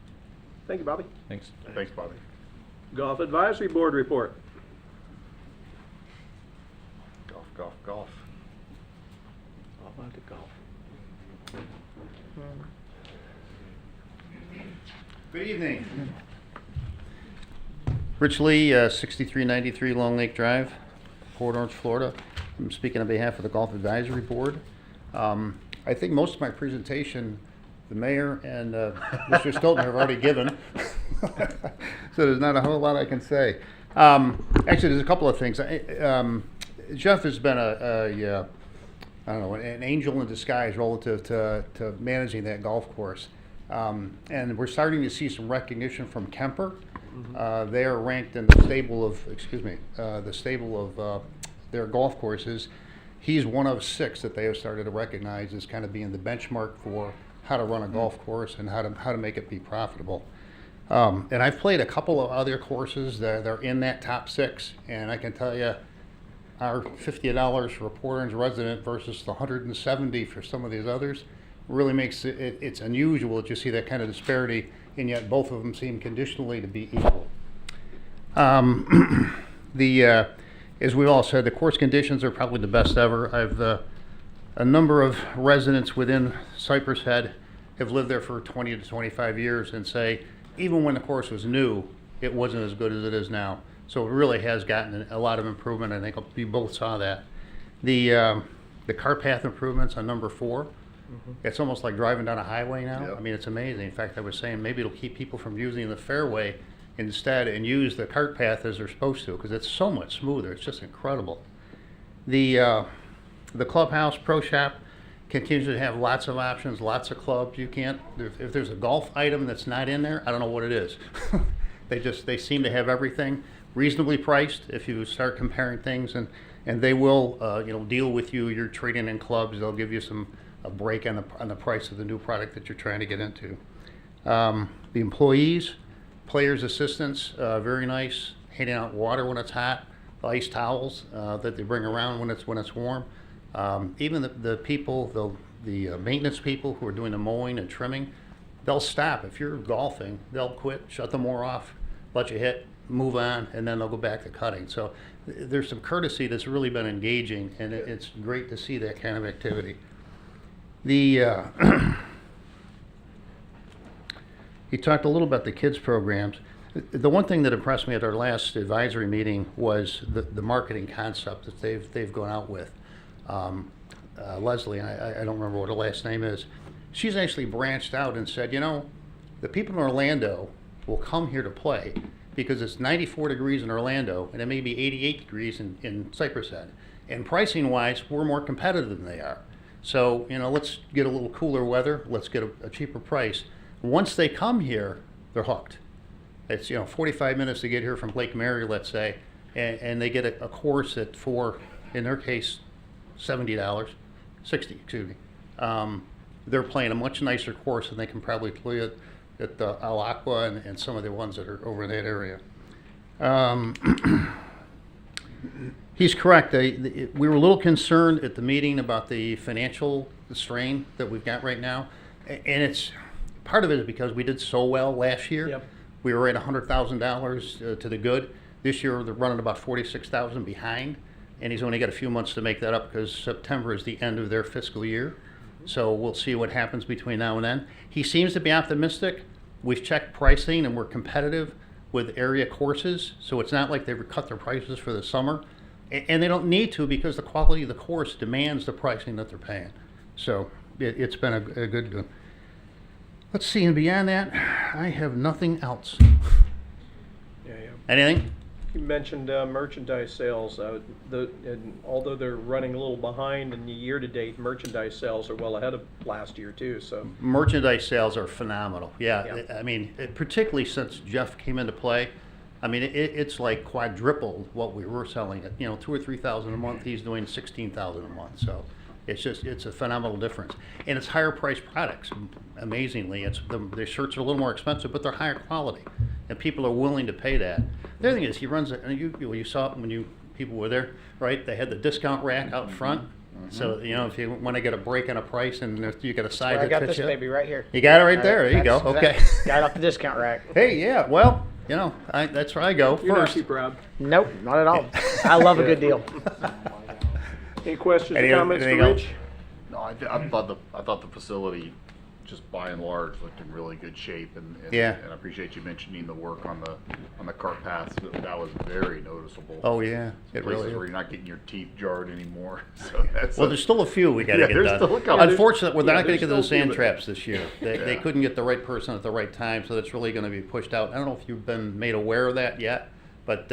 Thank you, Bobby. Thanks. thanks, Bobby. Golf Advisory Board report. Golf, golf, golf. All about the golf. Good evening. Rich Lee, 6393 Long Lake Drive, Port Orange, Florida. I'm speaking on behalf of the Golf Advisory Board. I think most of my presentation, the mayor and Mr. Stolten have already given, so there's not a whole lot I can say. Actually, there's a couple of things. Jeff has been I don't know, an angel in disguise relative to managing that golf course. And we're starting to see some recognition from Kemper. They are ranked in the stable of, their golf courses. He's one of 6 that they have started to recognize as kind of being the benchmark for how to run a golf course and how to make it be profitable. And I've played a couple of other courses that are in that top 6, and I can tell you, our $50 for a Port Orange resident versus the $170 for some of these others really makes it's unusual that you see that kind of disparity, and yet both of them seem conditionally to be equal. As we all said, the course conditions are probably the best ever. I've a number of residents within Cypress Head have lived there for 20 to 25 years and say, even when the course was new, it wasn't as good as it is now. So it really has gotten a lot of improvement. I think we both saw that. The cart path improvements on number 4, it's almost like driving down a highway now. Yep. I mean, it's amazing. In fact, I was saying maybe it'll keep people from using the fairway instead and use the cart path as they're supposed to, because it's so much smoother. It's just incredible. The clubhouse pro shop continues to have lots of options, lots of clubs. You can't, if there's a golf item that's not in there, I don't know what it is. They seem to have everything reasonably priced if you start comparing things, and they will deal with you. You're trading in clubs, they'll give you a break on the price of the new product that you're trying to get into. The employees, players' assistants, very nice, handing out water when it's hot, ice towels that they bring around when it's warm. Even the people, the maintenance people who are doing the mowing and trimming, they'll stop. If you're golfing, they'll quit, shut the mower off, let you hit, move on, and then they'll go back to cutting. So there's some courtesy that's really been engaging, and it's great to see that kind of activity. He talked a little about the kids programs. The one thing that impressed me at our last advisory meeting was the marketing concept that they've gone out with. Leslie, I don't remember what her last name is, she's actually branched out and said, the people in Orlando will come here to play because it's 94 degrees in Orlando and it may be 88 degrees in Cypress Head. And pricing wise, we're more competitive than they are. So, let's get a little cooler weather, let's get a cheaper price. Once they come here, they're hooked. It's 45 minutes to get here from Lake Mary, let's say, and they get a course at for, in their case, $70, 60, excuse me. They're playing a much nicer course than they can probably play at the Al Aqua and some of the ones that are over in that area. He's correct. We were a little concerned at the meeting about the financial strain that we've got right now, and part of it is because we did so well last year. Yep. We were at $100,000 to the good. This year they're running about $46,000 behind, and he's only got a few months to make that up because September is the end of their fiscal year. So we'll see what happens between now and then. He seems to be optimistic. We've checked pricing and we're competitive with area courses, so it's not like they've cut their prices for the summer. And they don't need to because the quality of the course demands the pricing that they're paying. So it's been a good one. Let's see, and beyond that, I have nothing else. Yeah. Anything? You mentioned merchandise sales. And although they're running a little behind in the year-to-date, merchandise sales are well ahead of last year too. So Merchandise sales are phenomenal. Yeah. Yeah. I mean, particularly since Jeff came into play. I mean, it's like quadrupled what we were selling at. $2,000 or $3,000 a month. He's doing $16,000 a month. So it's a phenomenal difference, and it's higher priced products. Amazingly, the shirts are a little more expensive, but they're higher quality, and people are willing to pay that. The other thing is he runs it, and you saw it when people were there, right? They had the discount rack out front. So if you want to get a break on a price, and if you get a size I that got fits this you, baby right here. you got it right there. There you go. Okay. Got it off the discount rack. Hey, yeah. Well, you know, that's where I go You're not first. too proud. Nope, not at all. I love a good deal. Any questions or Any- comments for anything else? Rich? No, I thought the facility, just by and large, looked in really good shape, and Yeah. and I appreciate you mentioning the work on the cart paths. That was very noticeable. Oh, yeah, Some it places really where is. you're not getting your teeth jarred anymore. So that's Well, there's still a few we gotta Yeah, get there's done. still a couple. Unfortunately, we're Yeah, not gonna there's get to the still a few, sand but- traps this year. They Yeah. couldn't get the right person at the right time, so that's really gonna be pushed out. I don't know if you've been made aware of that yet, but,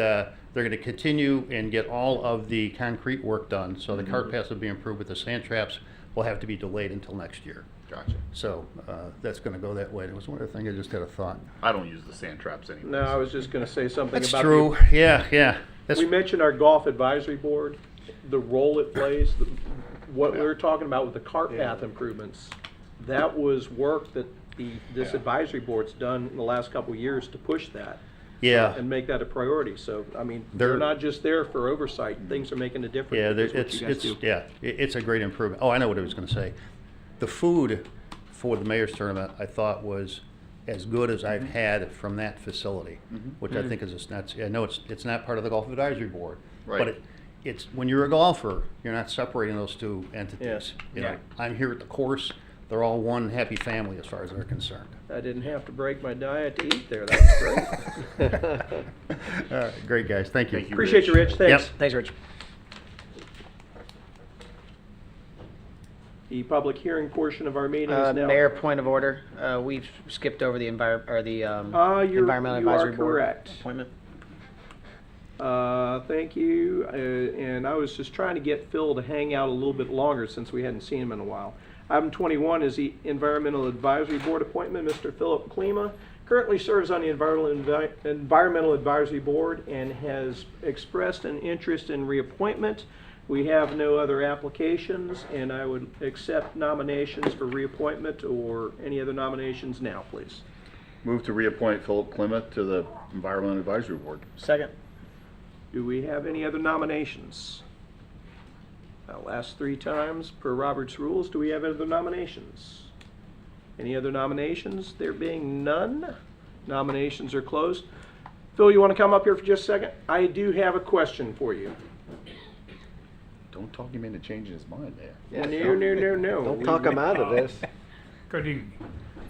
they're gonna continue and get all of the concrete work done, so the cart paths will be improved, but the sand traps will have to be delayed until next year. Gotcha. So, that's gonna go that way. There was one other thing I just had a thought. I don't use the sand traps anymore. No, I was just gonna say something That's about. true, yeah. That's, We mentioned our golf advisory board, the role it plays, what we were talking about with the cart path improvements. That was work that this Yeah. advisory board's done in the last couple of years to push that. yeah. And make that a priority. So, I mean, They're- they're not just there for oversight. Things are making a difference. Yeah, That's what it's, you guys it's, do. yeah, it's a great improvement. Oh, I know what I was gonna say. The food for the mayor's tournament, I thought was as good as I've had from that facility, which I think is, I know it's not part of the golf advisory board. Right. But it's, when you're a golfer, you're not separating those two entities. You know, Yeah. I'm here at the course, they're all one happy family as far as they're concerned. I didn't have to break my diet to eat there. That was great. All right, great, guys, thank you. Thank you. Appreciate you, Rich. Thanks. Yep. Thanks, Rich. The public hearing portion of our meeting is now. Mayor, point of order. We've skipped over the Environmental You Advisory are Board correct. appointment. Thank you, and I was just trying to get Phil to hang out a little bit longer since we hadn't seen him in a while. Item 21 is the Environmental Advisory Board appointment. Mr. Philip Klima currently serves on the Environmental Advisory Board and has expressed an interest in reappointment. We have no other applications, and I would accept nominations for reappointment or any other nominations now, please. Move to reappoint Philip Clement to the Environmental Advisory Board. Second. Do we have any other nominations? Last three times per Robert's rules, do we have other nominations? Any other nominations? There being none, nominations are closed. Phil, you want to come up here for just a second? I do have a question for you. Don't talk him into changing his mind, man. No. Don't talk him out of this. Good evening.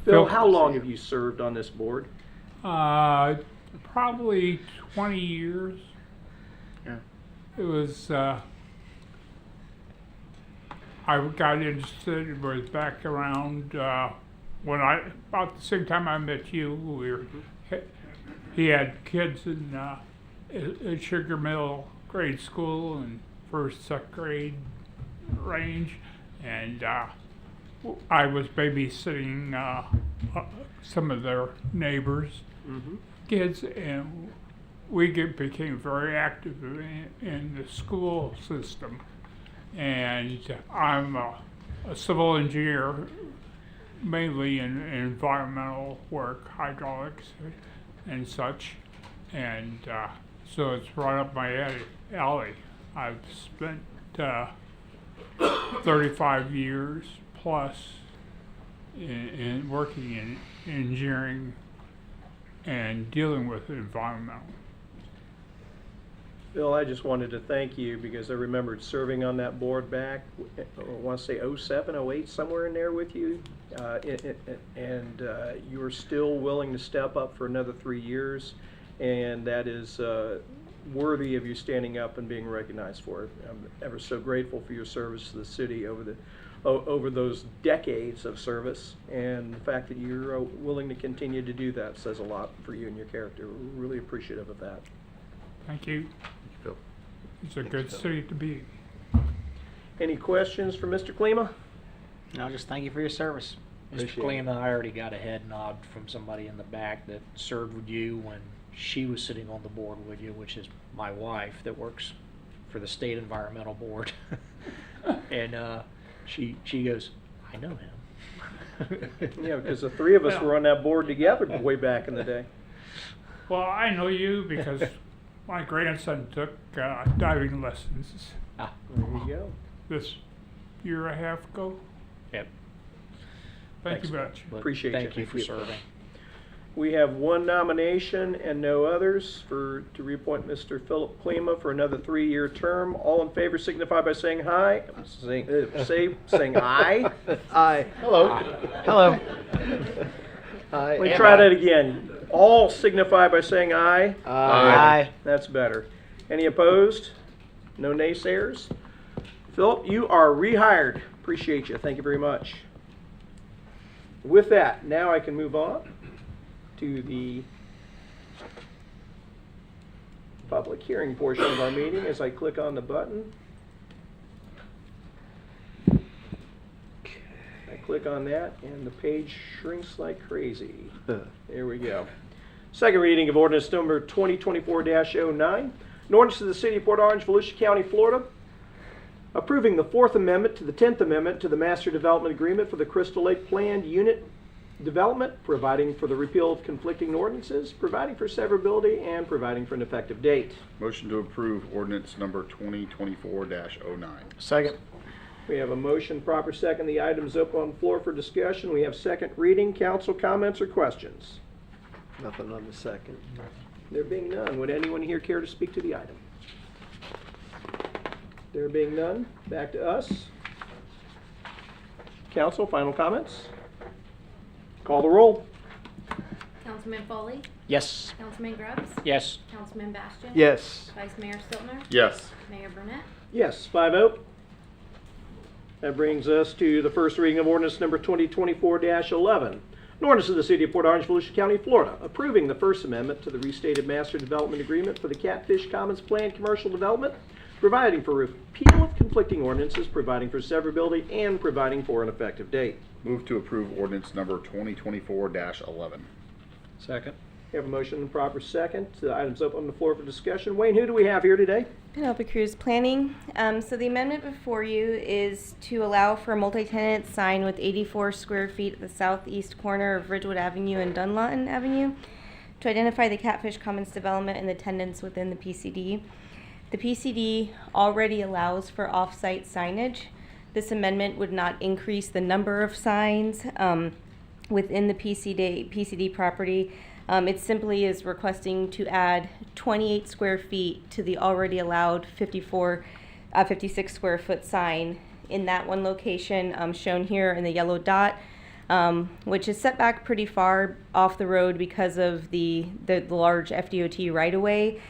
Phil, how long have you served on this board? Probably 20 years. Yeah. It was, I got interested, was back around, about the same time I met you, he had kids in, at Sugar Mill grade school and first, second grade range, and, I was babysitting, some of their neighbors' kids, and we became very active in the school system. And I'm a civil engineer, mainly in environmental work, hydraulics and such. And so it's right up my alley. I've spent 35 years plus in working in engineering and dealing with environmental. Phil, I just wanted to thank you because I remembered serving on that board back, I want to say 07, 08, somewhere in there with you. And you were still willing to step up for another 3 years. And that is worthy of you standing up and being recognized for it. I'm ever so grateful for your service to the city over those decades of service. And the fact that you're willing to continue to do that says a lot for you and your character. We're really appreciative of that. Thank you. Phil. It's a good city to be. Any questions for Mr. Klima? No, just thank you for your service. Mr. Appreciate it. Klima, I already got a head nod from somebody in the back that served with you when she was sitting on the board with you, which is my wife that works for the State Environmental Board. And she goes, I know him. Yeah, because the three of us were on that board together way back in the day. Well, I know you because my grandson took diving lessons There you go. this year and a half ago. Yep. Thank Thanks. you much. But Appreciate you. Thank you for Thank you. serving. We have one nomination and no others to reappoint Mr. Philip Klima for another 3-year term. All in favor signify by saying aye. Saying aye. Aye. Hello. Hello. Aye. Let me try that again. All signify by saying aye. Aye. That's better. Any opposed? No naysayers? Philip, you are rehired. Appreciate you. Thank you very much. With that, now I can move on to the public hearing portion of our meeting as I click on the button. I click on that and the page shrinks like crazy. There we go. Second reading of ordinance number 2024-09. An ordinance to the City of Port Orange, Volusia County, Florida, approving the Fourth Amendment to the 10th Amendment to the Master Development Agreement for the Crystal Lake Planned Unit Development, providing for the repeal of conflicting ordinances, providing for severability, and providing for an effective date. Motion to approve ordinance number 2024-09. Second. We have a motion, proper second. The item is open on the floor for discussion. We have second reading. Council comments or questions? Nothing on the second. There being none, would anyone here care to speak to the item? There being none, back to us. Council, final comments? Call the roll. Councilman Foley, Yes. Councilman Grubbs, Yes. Councilman Bastian. Yes. Vice Mayor Stiltner, Yes. Mayor Burnett. Yes, 5-0. That brings us to the first reading of ordinance number 2024-11. An ordinance of the City of Port Orange, Volusia County, Florida, approving the First Amendment to the restated Master Development Agreement for the Catfish Commons Planned Commercial Development, providing for repeal of conflicting ordinances, providing for severability, and providing for an effective date. Move to approve ordinance number 2024-11. Second. We have a motion and proper second. The item's up on the floor for discussion. Wayne, who do we have here today? Penelope Cruz Planning. So the amendment before you is to allow for a multi-tenant sign with 84 square feet at the southeast corner of Ridgewood Avenue and Dunlawton Avenue to identify the Catfish Commons development and the tenants within the PCD. The PCD already allows for off-site signage. This amendment would not increase the number of signs within the PCD property. It simply is requesting to add 28 square feet to the already allowed 56 square foot sign in that one location shown here in the yellow dot, which is set back pretty far off the road because of the large FDOT right-of-way.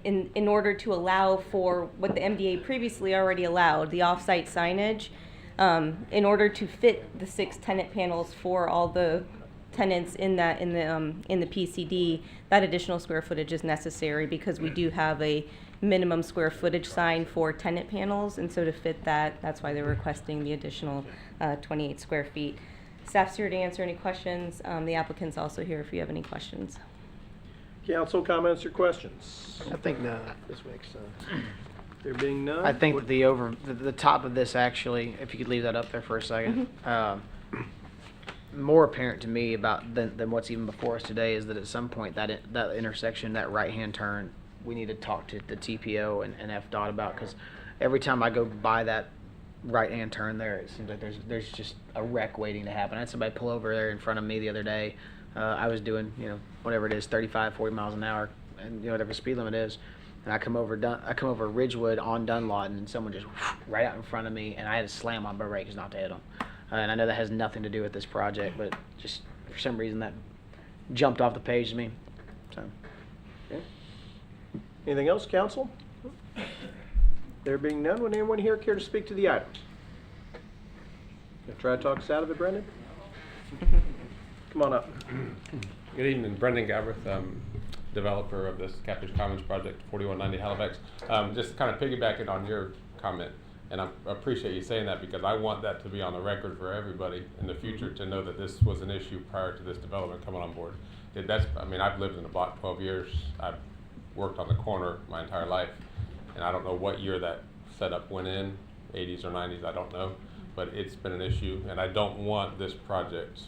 In order to allow for what the MDA previously already allowed, the off-site signage, in order to fit the 6 tenant panels for all the tenants in the PCD, that additional square footage is necessary because we do have a minimum square footage sign for tenant panels, and so to fit that, that's why they're requesting the additional 28 square feet. Staff's here to answer any questions. The applicant's also here if you have any questions. Council comments or questions? I think no, this makes sense. There being none? I think that the top of this actually, if you could leave that up there for a second, more apparent to me about than what's even before us today is that at some point that intersection, that right-hand turn, we need to talk to the TPO and FDOT about, because every time I go by that right-hand turn there, it seems like there's just a wreck waiting to happen. I had somebody pull over there in front of me the other day. I was doing, whatever it is, 35, 40 miles an hour, and whatever the speed limit is. And I come over Ridgewood on Dunlawton, and someone just right out in front of me, and I had to slam on my brakes not to hit them. And I know that has nothing to do with this project, but just for some reason that jumped off the page to me. So. Okay. Anything else, council? There being none, would anyone here care to speak to the item? Gonna try to talk us out of it, Brendan? Come on up. Good evening, Brendan Gabreth, developer of this Catfish Commons project, 4190 Halifax. Just kind of piggybacking on your comment, and I appreciate you saying that because I want that to be on the record for everybody in the future to know that this was an issue prior to this development coming on board. I've lived in the block 12 years. I've worked on the corner my entire life, and I don't know what year that setup went in, 80s or 90s, I don't know, but it's been an issue, and I don't want this project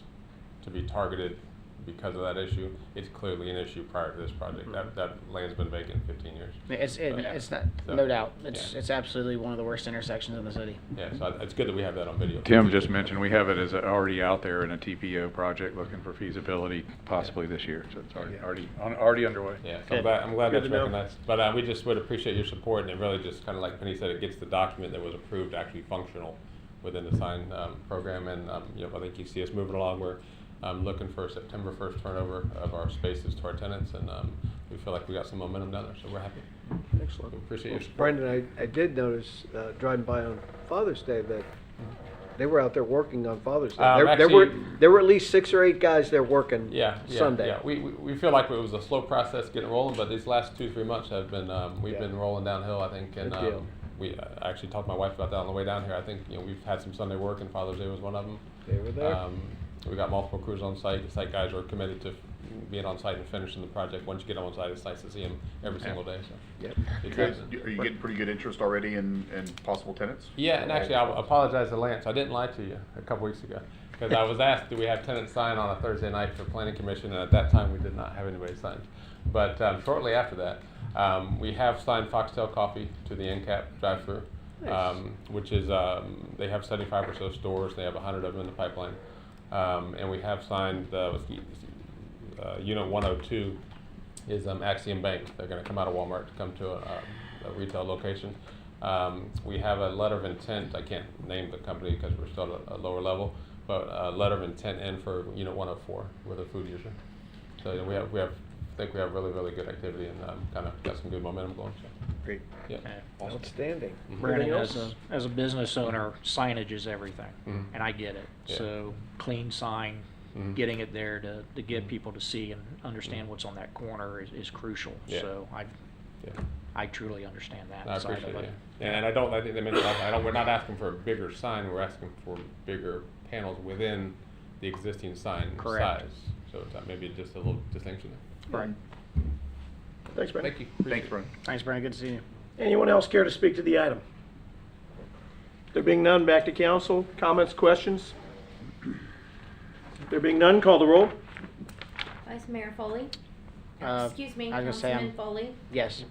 to be targeted because of that issue. It's clearly an issue prior to this project. That land's been vacant 15 years. It's not, So, no doubt. yeah. It's absolutely one of the worst intersections in the city. Yeah, so it's good that we have that on video. Tim just mentioned we have it as already out there in a TPO project looking for feasibility possibly this year. So it's already underway. Yeah, so I'm glad Good that's to know. recognized. But we just would appreciate your support, and it really just kind of like Penny said, it gets the document that was approved actually functional within the sign program. And you know, I think you see us moving along. We're looking for a September 1st turnover of our spaces to our tenants, and we feel like we got some momentum down there, so we're happy. Excellent. We appreciate your support. Brendan, I did notice, driving by on Father's Day, that they were out there working on Father's Day. There Actually- were at least 6 or 8 guys there working Yeah, Sunday. Yeah. We feel like it was a slow process getting rolling, but these last 2-3 months have been we've been rolling downhill, I think, and Good deal. we actually talked to my wife about that on the way down here. I think we've had some Sunday work, and Father's Day was one of them. They were there. We got multiple crews on site. The site guys are committed to being on site and finishing the project. Once you get on site, it's nice to see them every single day. So Yep. it's Guys, good. are you getting pretty good interest already in possible tenants? Yeah, and actually, I apologize to Lance. I didn't lie to you a couple weeks ago because I was asked, do we have tenants sign on a Thursday night for Planning Commission? And at that time, we did not have anybody signed. But shortly after that, we have signed Foxtail Coffee to the NCAP drive-through, which is they have 75 or so stores. They have 100 of them in the pipeline, and we have signed Unit 102 is Axiom Bank. They're going to come out of Walmart to come to a retail location. We have a letter of intent. I can't name the company because we're still at a lower level, but a letter of intent in for Unit 104 with a food user. So we have I think we have really good activity and kind of got some good momentum going. So. Great. Yeah. Outstanding. Brandon, Anything else? as a business owner, signage is everything, Mhm. and I get it. Yeah. So clean sign, Mhm. getting it there to get people to see and understand what's on that corner is crucial. Yeah. So Yeah. I truly understand that I side appreciate of it. it. And I think they mentioned last night, we're not asking for a bigger sign, we're asking for bigger panels within the existing sign Correct. size. So it's maybe just a little distinction there. Right. Thanks, Brent. Thank you. Thanks, Brian. Thanks, Brandon. Good to see you. Anyone else care to speak to the item? There being none, back to council. Comments, questions? There being none, call the roll. Vice Mayor Foley? Excuse me, I was gonna say Councilman Foley? Yes.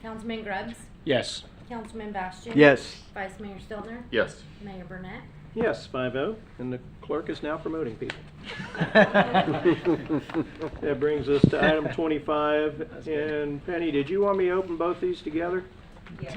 Councilman Grubbs? Yes. Councilman Bastian? Yes. Vice Mayor Stiltner? Yes. Mayor Burnett? Yes, 5-0, and the clerk is now promoting people. That brings us to item 25. And Penny, did you want me to open both these together?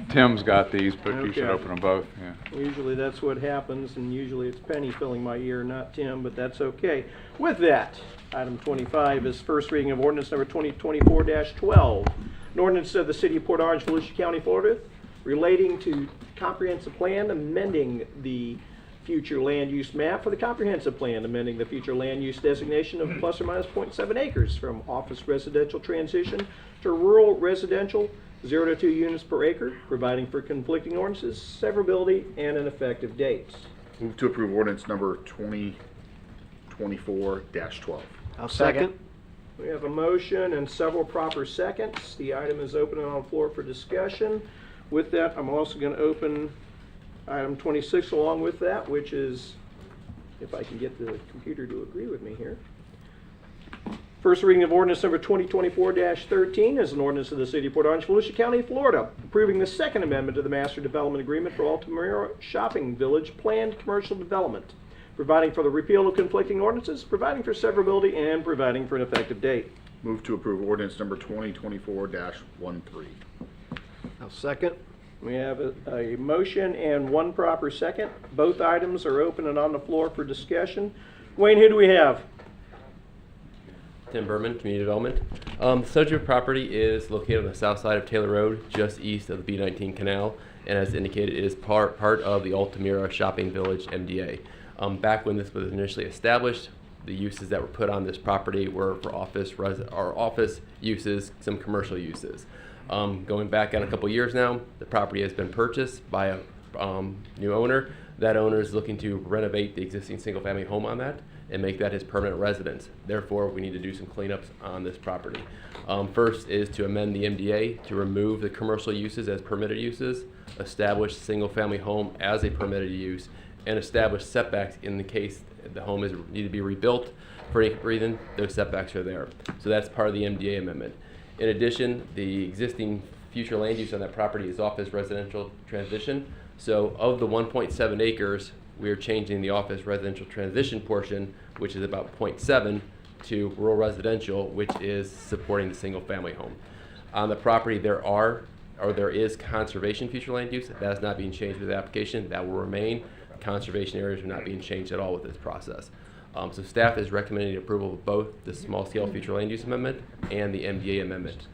Tim's got these, but you should Okay. open them both, yeah. Usually that's what happens, and usually it's Penny filling my ear, not Tim, but that's okay. With that, item 25 is first reading of ordinance number 2024-12. An ordinance of the City of Port Orange, Volusia County, Florida, relating to comprehensive plan, amending the future land use map for the comprehensive plan, amending the future land use designation of plus or minus 0.7 acres from office residential transition to rural residential, 0 to 2 units per acre, providing for conflicting ordinances, severability, and an effective date. Move to approve ordinance number 2024-12. I'll second. We have a motion and several proper seconds. The item is open and on the floor for discussion. With that, I'm also going to open item 26 along with that, which is, if I can get the computer to agree with me here. First reading of ordinance number 2024-13 is an ordinance of the City of Port Orange, Volusia County, Florida, approving the Second Amendment to the Master Development Agreement for Altamira Shopping Village Planned Commercial Development, providing for the repeal of conflicting ordinances, providing for severability, and providing for an effective date. Move to approve ordinance number 2024-13. I'll second. We have a motion and one proper second. Both items are open and on the floor for discussion. Wayne, who do we have? Tim Berman, Community Development. The subject property is located on the south side of Taylor Road, just east of the B-19 canal, and as indicated, it is part of the Altamira Shopping Village MDA. Back when this was initially established, the uses that were put on this property were for office uses, some commercial uses. Going back on a couple years now, the property has been purchased by a new owner. That owner is looking to renovate the existing single-family home on that and make that his permanent residence. Therefore, we need to do some cleanups on this property. First is to amend the MDA to remove the commercial uses as permitted uses, establish single-family home as a permitted use, and establish setbacks in the case the home is need to be rebuilt for any reason. Those setbacks are there. So that's part of the MDA amendment. In addition, the existing future land use on that property is office residential transition. So of the 1.7 acres, we're changing the office residential transition portion, which is about 0.7, to rural residential, which is supporting the single family home. On the property there is conservation future land use. That is not being changed with the application. That will remain. Conservation areas are not being changed at all with this process. So staff is recommending approval of both the small scale future land use amendment and the MDA amendment.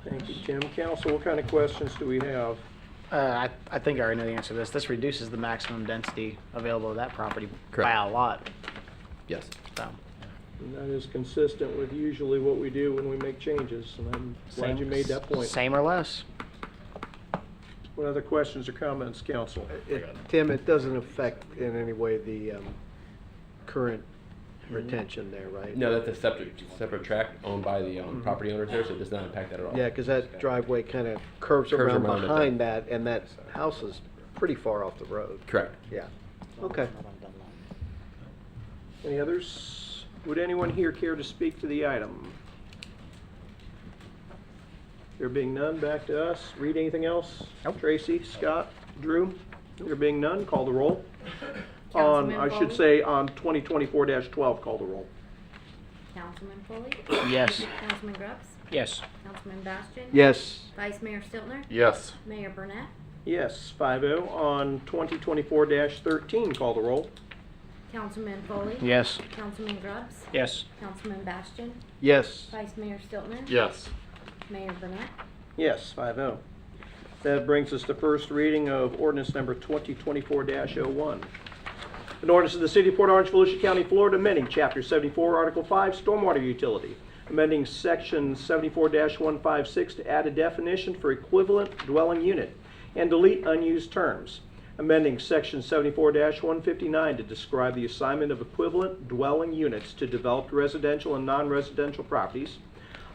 Thank you, Jim. Council, what kind of questions do we have? I think I already know the answer to this. This reduces the maximum density available to that property by a lot. Yes. So. And that is consistent with usually what we do when we make changes, and I'm glad you made that point. Same or less. What other questions or comments, council? Tim, it doesn't affect in any way the current retention there, right? No, that's a separate tract owned by the property owners there, so it does not impact that at all. Yeah, because that driveway kind of curves around behind that, and that house is pretty far off the road. Correct. Yeah. Okay. Any others? Would anyone here care to speak to the item? There being none, back to us. Read anything else? Nope. Tracy, Scott, Drew? There being none, call the roll. On, Councilman I should Foley? say, on 2024-12, call the roll. Councilman Foley? Yes. Councilman Grubbs? Yes. Councilman Bastian? Yes. Vice Mayor Stiltner? Yes. Mayor Burnett? Yes, 5-0. On 2024-13, call the roll. Councilman Foley? Yes. Councilman Grubbs? Yes. Councilman Bastian? Yes. Vice Mayor Stiltner? Yes. Mayor Burnett? Yes, 5-0. That brings us to first reading of ordinance number 2024-01. An ordinance of the City of Port Orange, Volusia County, Florida, amending Chapter 74, Article 5, Stormwater Utility, amending Section 74-156 to add a definition for equivalent dwelling unit and delete unused terms, amending Section 74-159 to describe the assignment of equivalent dwelling units to developed residential and non-residential properties,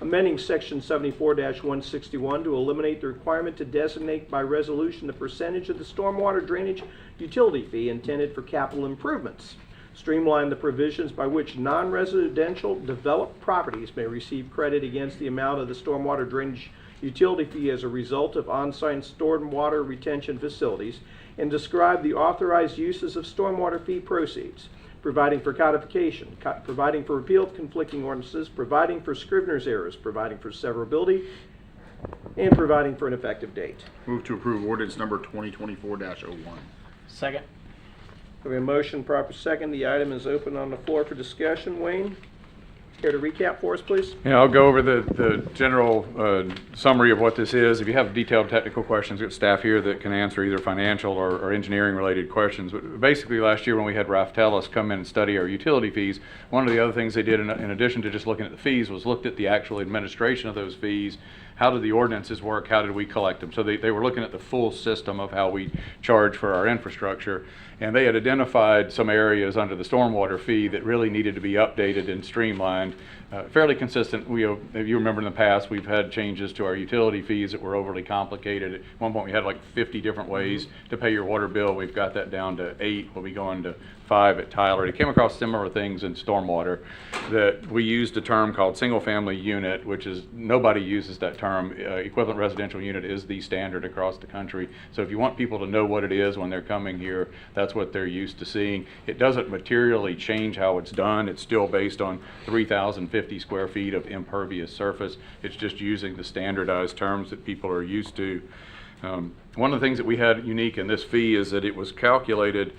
amending Section 74-161 to eliminate the requirement to designate by resolution the percentage of the stormwater drainage utility fee intended for capital improvements, streamline the provisions by which non-residential developed properties may receive credit against the amount of the stormwater drainage utility fee as a result of on-site stormwater retention facilities, and describe the authorized uses of stormwater fee proceeds, providing for codification, providing for repeal of conflicting ordinances, providing for scrivener's errors, providing for severability, and providing for an effective date. Move to approve ordinance number 2024-01. Second. We have a motion, proper second. The item is open on the floor for discussion. Wayne, care to recap for us, please? Yeah, I'll go over the general summary of what this is. If you have detailed technical questions, we've got staff here that can answer either financial or engineering related questions. But basically last year when we had Raftelis come in and study our utility fees, one of the other things they did in addition to just looking at the fees was looked at the actual administration of those fees. How did the ordinances work? How did we collect them? So they were looking at the full system of how we charge for our infrastructure. And they had identified some areas under the stormwater fee that really needed to be updated and streamlined. Fairly consistent. If you remember in the past, we've had changes to our utility fees that were overly complicated. At one point we had like 50 different ways to pay your water bill. We've got that down to 8. We'll be going to 5 at Tyler. It came across similar things in stormwater that we used a term called single family unit, which is, nobody uses that term. Equivalent residential unit is the standard across the country. So if you want people to know what it is when they're coming here, that's what they're used to seeing. It doesn't materially change how it's done. It's still based on 3,050 square feet of impervious surface. It's just using the standardized terms that people are used to. One of the things that we had unique in this fee is that it was calculated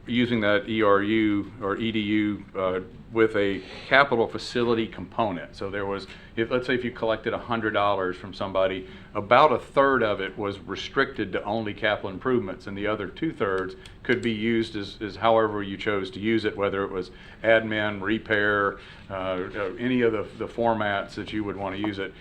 using that ERU or EDU with a capital facility component. So there was, let's say if you collected $100 from somebody, about a third of it was restricted to only capital improvements, and the other 2/3 could be used as however you chose to use it, whether it was admin, repair, any of the formats that you would want to use it.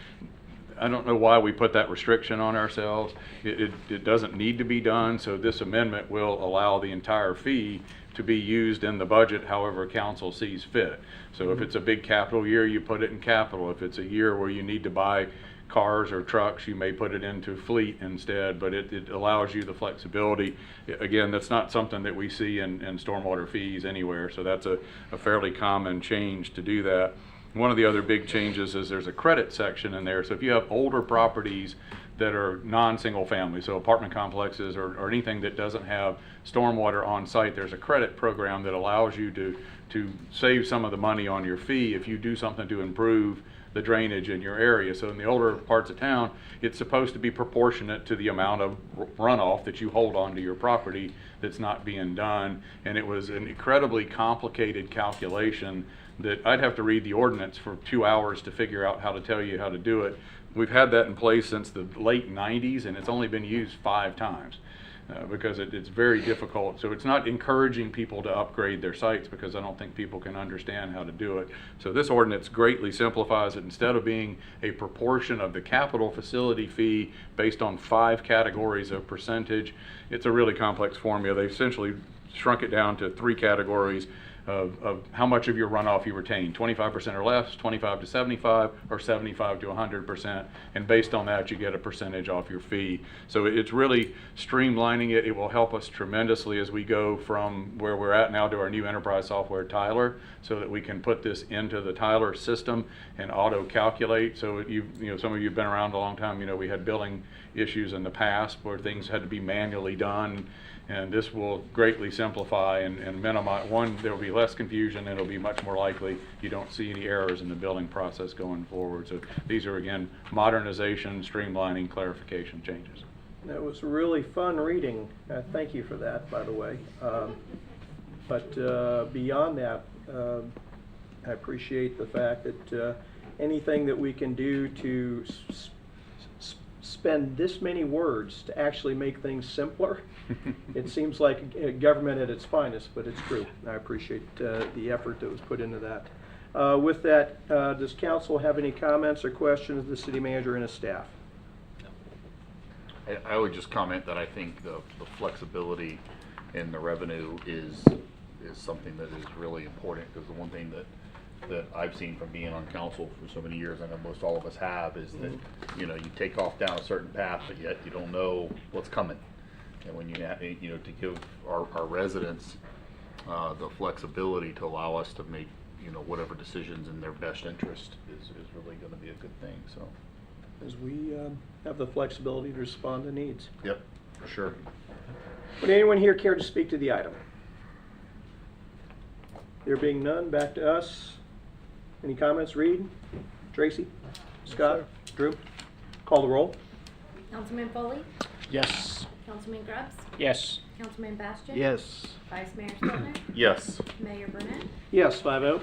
I don't know why we put that restriction on ourselves. It doesn't need to be done, so this amendment will allow the entire fee to be used in the budget however council sees fit. So if it's a big capital year, you put it in capital. If it's a year where you need to buy cars or trucks, you may put it into fleet instead, but it allows you the flexibility. Again, that's not something that we see in stormwater fees anywhere, so that's a fairly common change to do that. One of the other big changes is there's a credit section in there, so if you have older properties that are non-single family, so apartment complexes or anything that doesn't have stormwater on site, there's a credit program that allows you to save some of the money on your fee if you do something to improve the drainage in your area. So in the older parts of town, it's supposed to be proportionate to the amount of runoff that you hold onto your property that's not being done. And it was an incredibly complicated calculation that I'd have to read the ordinance for 2 hours to figure out how to tell you how to do it. We've had that in place since the late 90s, and it's only been used 5 times. Because it's very difficult. So it's not encouraging people to upgrade their sites because I don't think people can understand how to do it. So this ordinance greatly simplifies it. Instead of being a proportion of the capital facility fee based on 5 categories of percentage, it's a really complex formula. They essentially shrunk it down to 3 categories of how much of your runoff you retain, 25% or less, 25 to 75, or 75 to 100%, and based on that you get a percentage off your fee. So it's really streamlining it. It will help us tremendously as we go from where we're at now to our new enterprise software, Tyler, so that we can put this into the Tyler system and auto-calculate. So you know, some of you have been around a long time, you know, we had billing issues in the past where things had to be manually done. And this will greatly simplify and minimize. One, there will be less confusion, and it'll be much more likely you don't see any errors in the billing process going forward. So these are, again, modernization, streamlining, clarification changes. That was really fun reading. Thank you for that, by the way. But beyond that, I appreciate the fact that anything that we can do to spend this many words to actually make things simpler. It seems like government at its finest, but it's true. I appreciate the effort that was put into that. With that, does council have any comments or questions of the city manager and his staff? I would just comment that I think the flexibility in the revenue is something that is really important, because the one thing that I've seen from being on council for so many years, I know most all of us have, is that you know, you take off down a certain path, but yet you don't know what's coming. And when you have, you know, to give our residents the flexibility to allow us to make, you know, whatever decisions in their best interest is really going to be a good thing. So As we have the flexibility to respond to needs. Yep, for sure. Would anyone here care to speak to the item? There being none, back to us. Any comments? Reed? Tracy? Scott? Drew? Call the roll. Councilman Foley? Yes. Councilman Grubbs? Yes. Councilman Bastian? Yes. Vice Mayor Stiltner? Yes. Mayor Burnett? Yes, 5-0.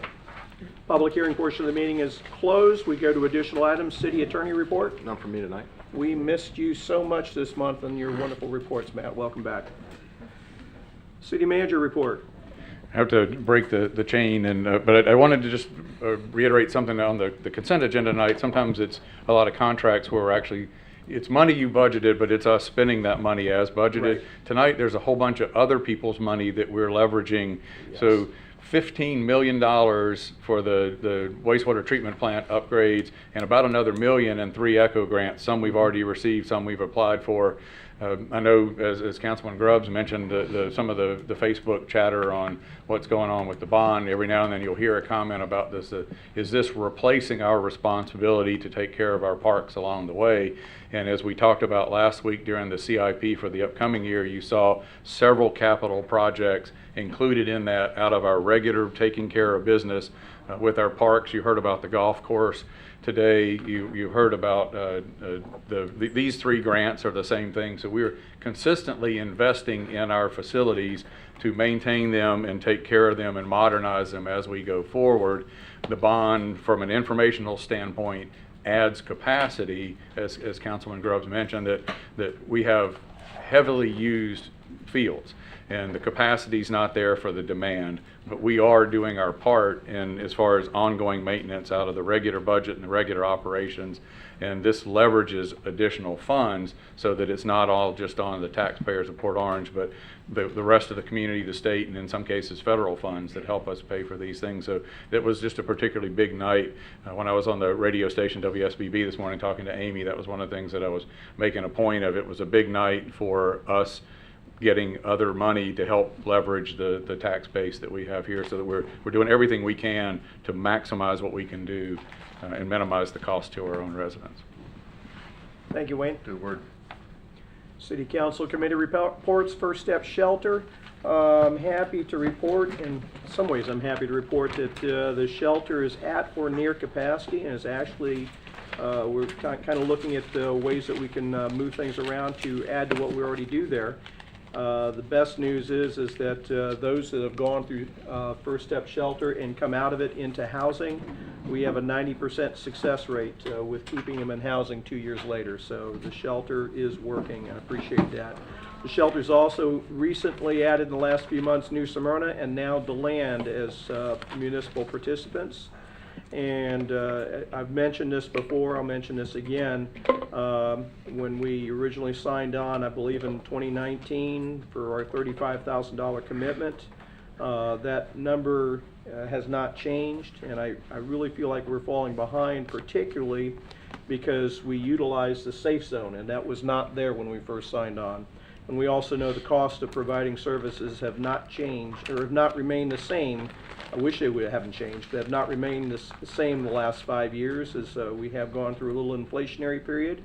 Public hearing portion of the meeting is closed. We go to additional items. City Attorney report. None for me tonight. We missed you so much this month on your wonderful reports, Matt. Welcome back. City Manager report. I have to break the chain, and but I wanted to just reiterate something on the consent agenda tonight. Sometimes it's a lot of contracts where we're actually, it's money you budgeted, but it's us spending that money as budgeted. Right. Tonight, there's a whole bunch of other people's money that we're leveraging. Yes. So $15 million for the wastewater treatment plant upgrades, and about another $1 million in 3 ECHO grants. Some we've already received, some we've applied for. I know, as Councilman Grubbs mentioned, some of the Facebook chatter on what's going on with the bond. Every now and then you'll hear a comment about this. Is this replacing our responsibility to take care of our parks along the way? And as we talked about last week during the CIP for the upcoming year, you saw several capital projects included in that out of our regular taking care of business with our parks. You heard about the golf course today. You heard about these 3 grants are the same thing. So we're consistently investing in our facilities to maintain them and take care of them and modernize them as we go forward. The bond, from an informational standpoint, adds capacity, as Councilman Grubbs mentioned, that we have heavily used fields. And the capacity's not there for the demand, but we are doing our part in as far as ongoing maintenance out of the regular budget and the regular operations. And this leverages additional funds so that it's not all just on the taxpayers of Port Orange, but the rest of the community, the state, and in some cases federal funds that help us pay for these things. So it was just a particularly big night. When I was on the radio station WSBB this morning talking to Amy, that was one of the things that I was making a point of. It was a big night for us getting other money to help leverage the tax base that we have here, so that we're doing everything we can to maximize what we can do and minimize the cost to our own residents. Thank you, Wayne. Good word. City Council Committee reports, First Step Shelter. I'm happy to report, in some ways I'm happy to report that the shelter is at or near capacity, and is actually, we're kind of looking at ways that we can move things around to add to what we already do there. The best news is that those that have gone through First Step Shelter and come out of it into housing, we have a 90% success rate with keeping them in housing 2 years later. So the shelter is working. I appreciate that. The shelter's also recently added in the last few months New Smyrna and now DeLand as municipal participants. And I've mentioned this before, I'll mention this again. When we originally signed on, I believe in 2019, for our $35,000 commitment, that number has not changed, and I really feel like we're falling behind, particularly because we utilized the safe zone, and that was not there when we first signed on. And we also know the cost of providing services have not changed, or have not remained the same. I wish they haven't changed, but have not remained the same the last 5 years, as we have gone through a little inflationary period.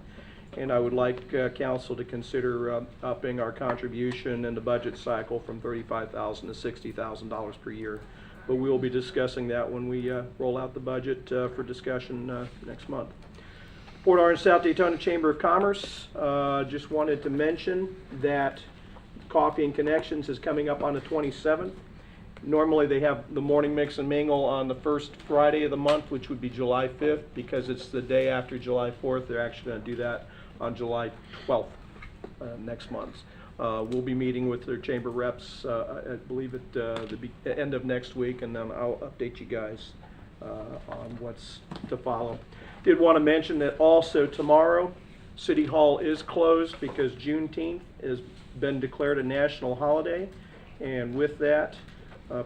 And I would like council to consider upping our contribution in the budget cycle from $35,000 to $60,000 per year. But we will be discussing that when we roll out the budget for discussion next month. Port Orange South Daytona Chamber of Commerce, just wanted to mention that Coffee and Connections is coming up on the 27th. Normally they have the morning mix and mingle on the first Friday of the month, which would be July 5th. Because it's the day after July 4th, they're actually going to do that on July 12th, next month. We'll be meeting with their chamber reps, I believe at the end of next week, and then I'll update you guys on what's to follow. Did want to mention that also tomorrow, City Hall is closed because Juneteenth has been declared a national holiday. And with that,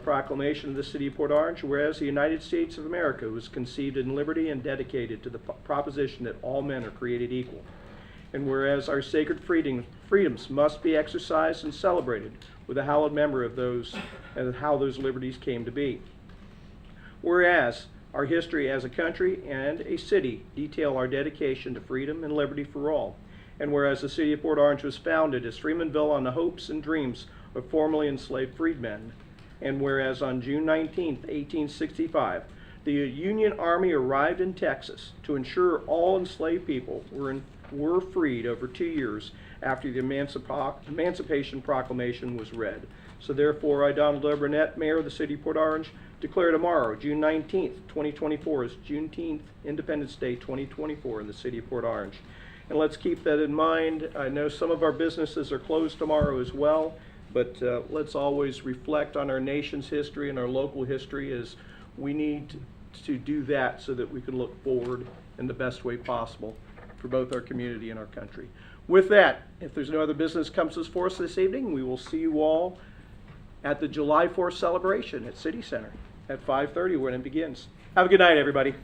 proclamation of the City of Port Orange, whereas the United States of America was conceived in liberty and dedicated to the proposition that all men are created equal. And whereas our sacred freedoms must be exercised and celebrated with a hallowed memory of those and how those liberties came to be. Whereas our history as a country and a city detail our dedication to freedom and liberty for all. And whereas the City of Port Orange was founded as Freemanville on the hopes and dreams of formerly enslaved freedmen. And whereas on June 19, 1865, the Union Army arrived in Texas to ensure all enslaved people were freed over 2 years after the Emancipation Proclamation was read. So therefore, I, Donald O. Burnett, Mayor of the City of Port Orange, declare tomorrow, June 19th, 2024, as Juneteenth Independence Day 2024 in the City of Port Orange. And let's keep that in mind. I know some of our businesses are closed tomorrow as well, but let's always reflect on our nation's history and our local history, as we need to do that so that we can look forward in the best way possible for both our community and our country. With that, if there's no other business comes before us this evening, we will see you all at the July 4th celebration at City Center at 5:30 when it begins. Have a good night, everybody.